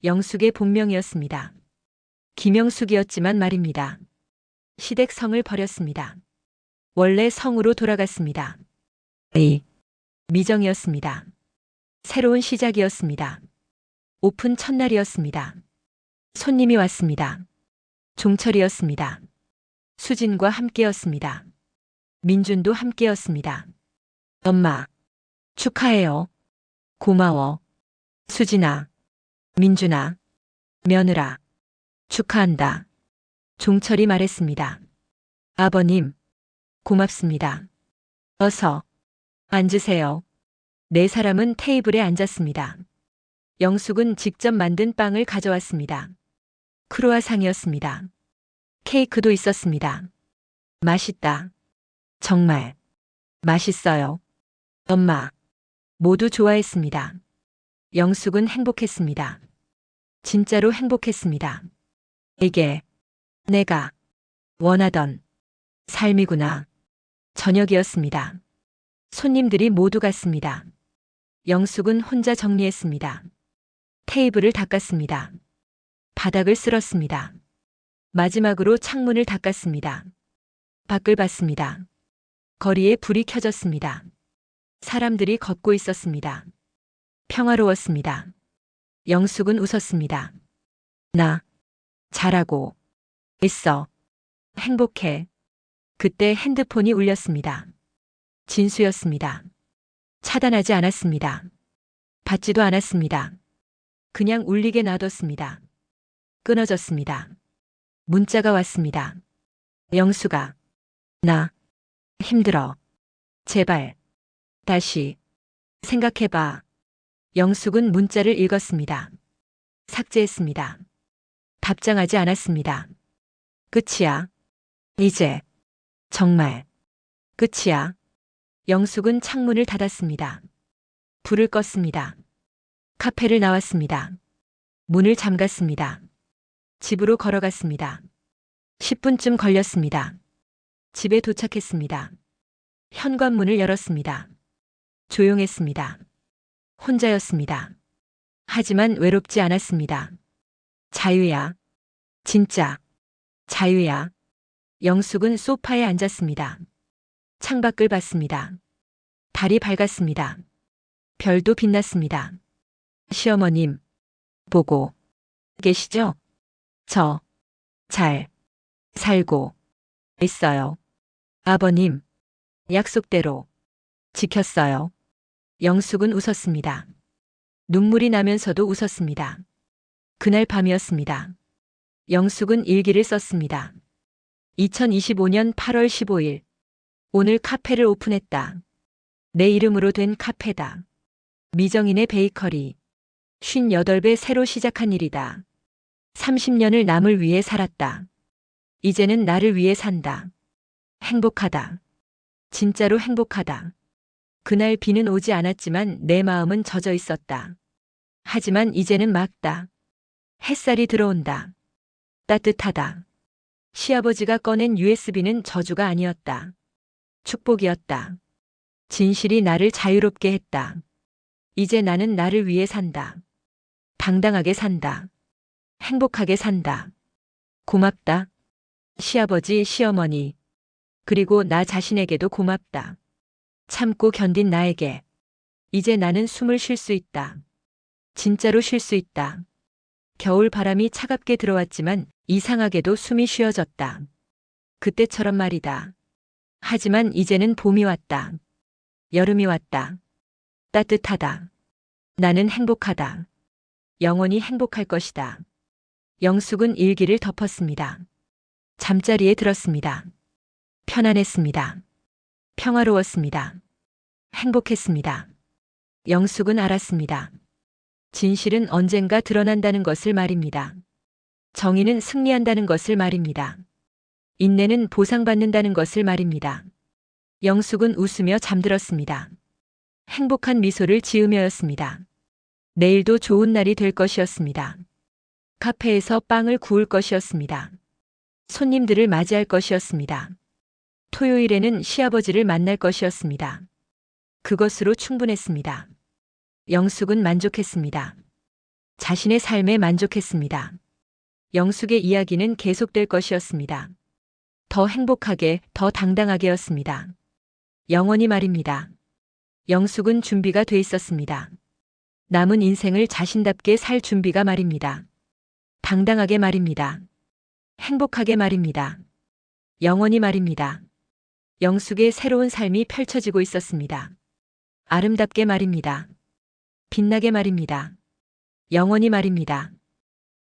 영숙의 본명이었습니다. 김영숙이었지만 말입니다. 시댁 성을 버렸습니다. 원래 성으로 돌아갔습니다. 미정이었습니다. 새로운 시작이었습니다. 오픈 첫날이었습니다. 손님이 왔습니다. 종철이었습니다. 수진과 함께였습니다. 민준도 함께였습니다. 엄마. 축하해요. 고마워. 수진아. 민준아. 며느라. 축하한다. 종철이 말했습니다. 아버님. 고맙습니다. 어서. 앉으세요. 네 사람은 테이블에 앉았습니다. 영숙은 직접 만든 빵을 가져왔습니다. 크루아상이었습니다. 케이크도 있었습니다. 맛있다. 정말. 맛있어요. 엄마. 모두 좋아했습니다. 영숙은 행복했습니다. 진짜로 행복했습니다. 이게 내가 원하던 삶이구나. 저녁이었습니다. 손님들이 모두 갔습니다. 영숙은 혼자 정리했습니다. 테이블을 닦았습니다. 바닥을 쓸었습니다. 마지막으로 창문을 닦았습니다. 밖을 봤습니다. 거리에 불이 켜졌습니다. 사람들이 걷고 있었습니다. 평화로웠습니다. 영숙은 웃었습니다. 나 잘하고 있어. 행복해. 그때 핸드폰이 울렸습니다. 진수였습니다. 차단하지 않았습니다. 받지도 않았습니다. 그냥 울리게 놔뒀습니다. 끊어졌습니다. 문자가 왔습니다. 영수가 나 힘들어. 제발 다시 생각해봐. 영숙은 문자를 읽었습니다. 삭제했습니다. 답장하지 않았습니다. 끝이야. 이제 정말 끝이야. 영숙은 창문을 닫았습니다. 불을 껐습니다. 카페를 나왔습니다. 문을 잠갔습니다. 집으로 걸어갔습니다. 10분쯤 걸렸습니다. 집에 도착했습니다. 현관문을 열었습니다. 조용했습니다. 혼자였습니다. 하지만 외롭지 않았습니다. 자유야. 진짜 자유야. 영숙은 소파에 앉았습니다. 창밖을 봤습니다. 달이 밝았습니다. 별도 빛났습니다. 시어머님, 보고 계시죠? 저 잘 살고 있어요. 아버님, 약속대로 지켰어요. 영숙은 웃었습니다. 눈물이 나면서도 웃었습니다. 그날 밤이었습니다. 영숙은 일기를 썼습니다. 2025년 8월 15일. 오늘 카페를 오픈했다. 내 이름으로 된 카페다. 미정인의 베이커리. 58배 새로 시작한 일이다. 30년을 남을 위해 살았다. 이제는 나를 위해 산다. 행복하다. 진짜로 행복하다. 그날 비는 오지 않았지만 내 마음은 젖어 있었다. 하지만 이제는 맑다. 햇살이 들어온다. 따뜻하다. 시아버지가 꺼낸 USB는 저주가 아니었다. 축복이었다. 진실이 나를 자유롭게 했다. 이제 나는 나를 위해 산다. 당당하게 산다. 행복하게 산다. 고맙다. 시아버지, 시어머니. 그리고 나 자신에게도 고맙다. 참고 견딘 나에게. 이제 나는 숨을 쉴 수 있다. 진짜로 쉴 수 있다. 겨울 바람이 차갑게 들어왔지만 이상하게도 숨이 쉬어졌다. 그때처럼 말이다. 하지만 이제는 봄이 왔다. 여름이 왔다. 따뜻하다. 나는 행복하다. 영원히 행복할 것이다. 영숙은 일기를 덮었습니다. 잠자리에 들었습니다. 편안했습니다. 평화로웠습니다. 행복했습니다. 영숙은 알았습니다. 진실은 언젠가 드러난다는 것을 말입니다. 정의는 승리한다는 것을 말입니다. 인내는 보상받는다는 것을 말입니다. 영숙은 웃으며 잠들었습니다. 행복한 미소를 지으며였습니다. 내일도 좋은 날이 될 것이었습니다. 카페에서 빵을 구울 것이었습니다. 손님들을 맞이할 것이었습니다. 토요일에는 시아버지를 만날 것이었습니다. 그것으로 충분했습니다. 영숙은 만족했습니다. 자신의 삶에 만족했습니다. 영숙의 이야기는 계속될 것이었습니다. 더 행복하게, 더 당당하게였습니다. 영원히 말입니다. 영숙은 준비가 돼 있었습니다. 남은 인생을 자신답게 살 준비가 말입니다. 당당하게 말입니다. 행복하게 말입니다. 영원히 말입니다. 영숙의 새로운 삶이 펼쳐지고 있었습니다. 아름답게 말입니다. 빛나게 말입니다. 영원히 말입니다.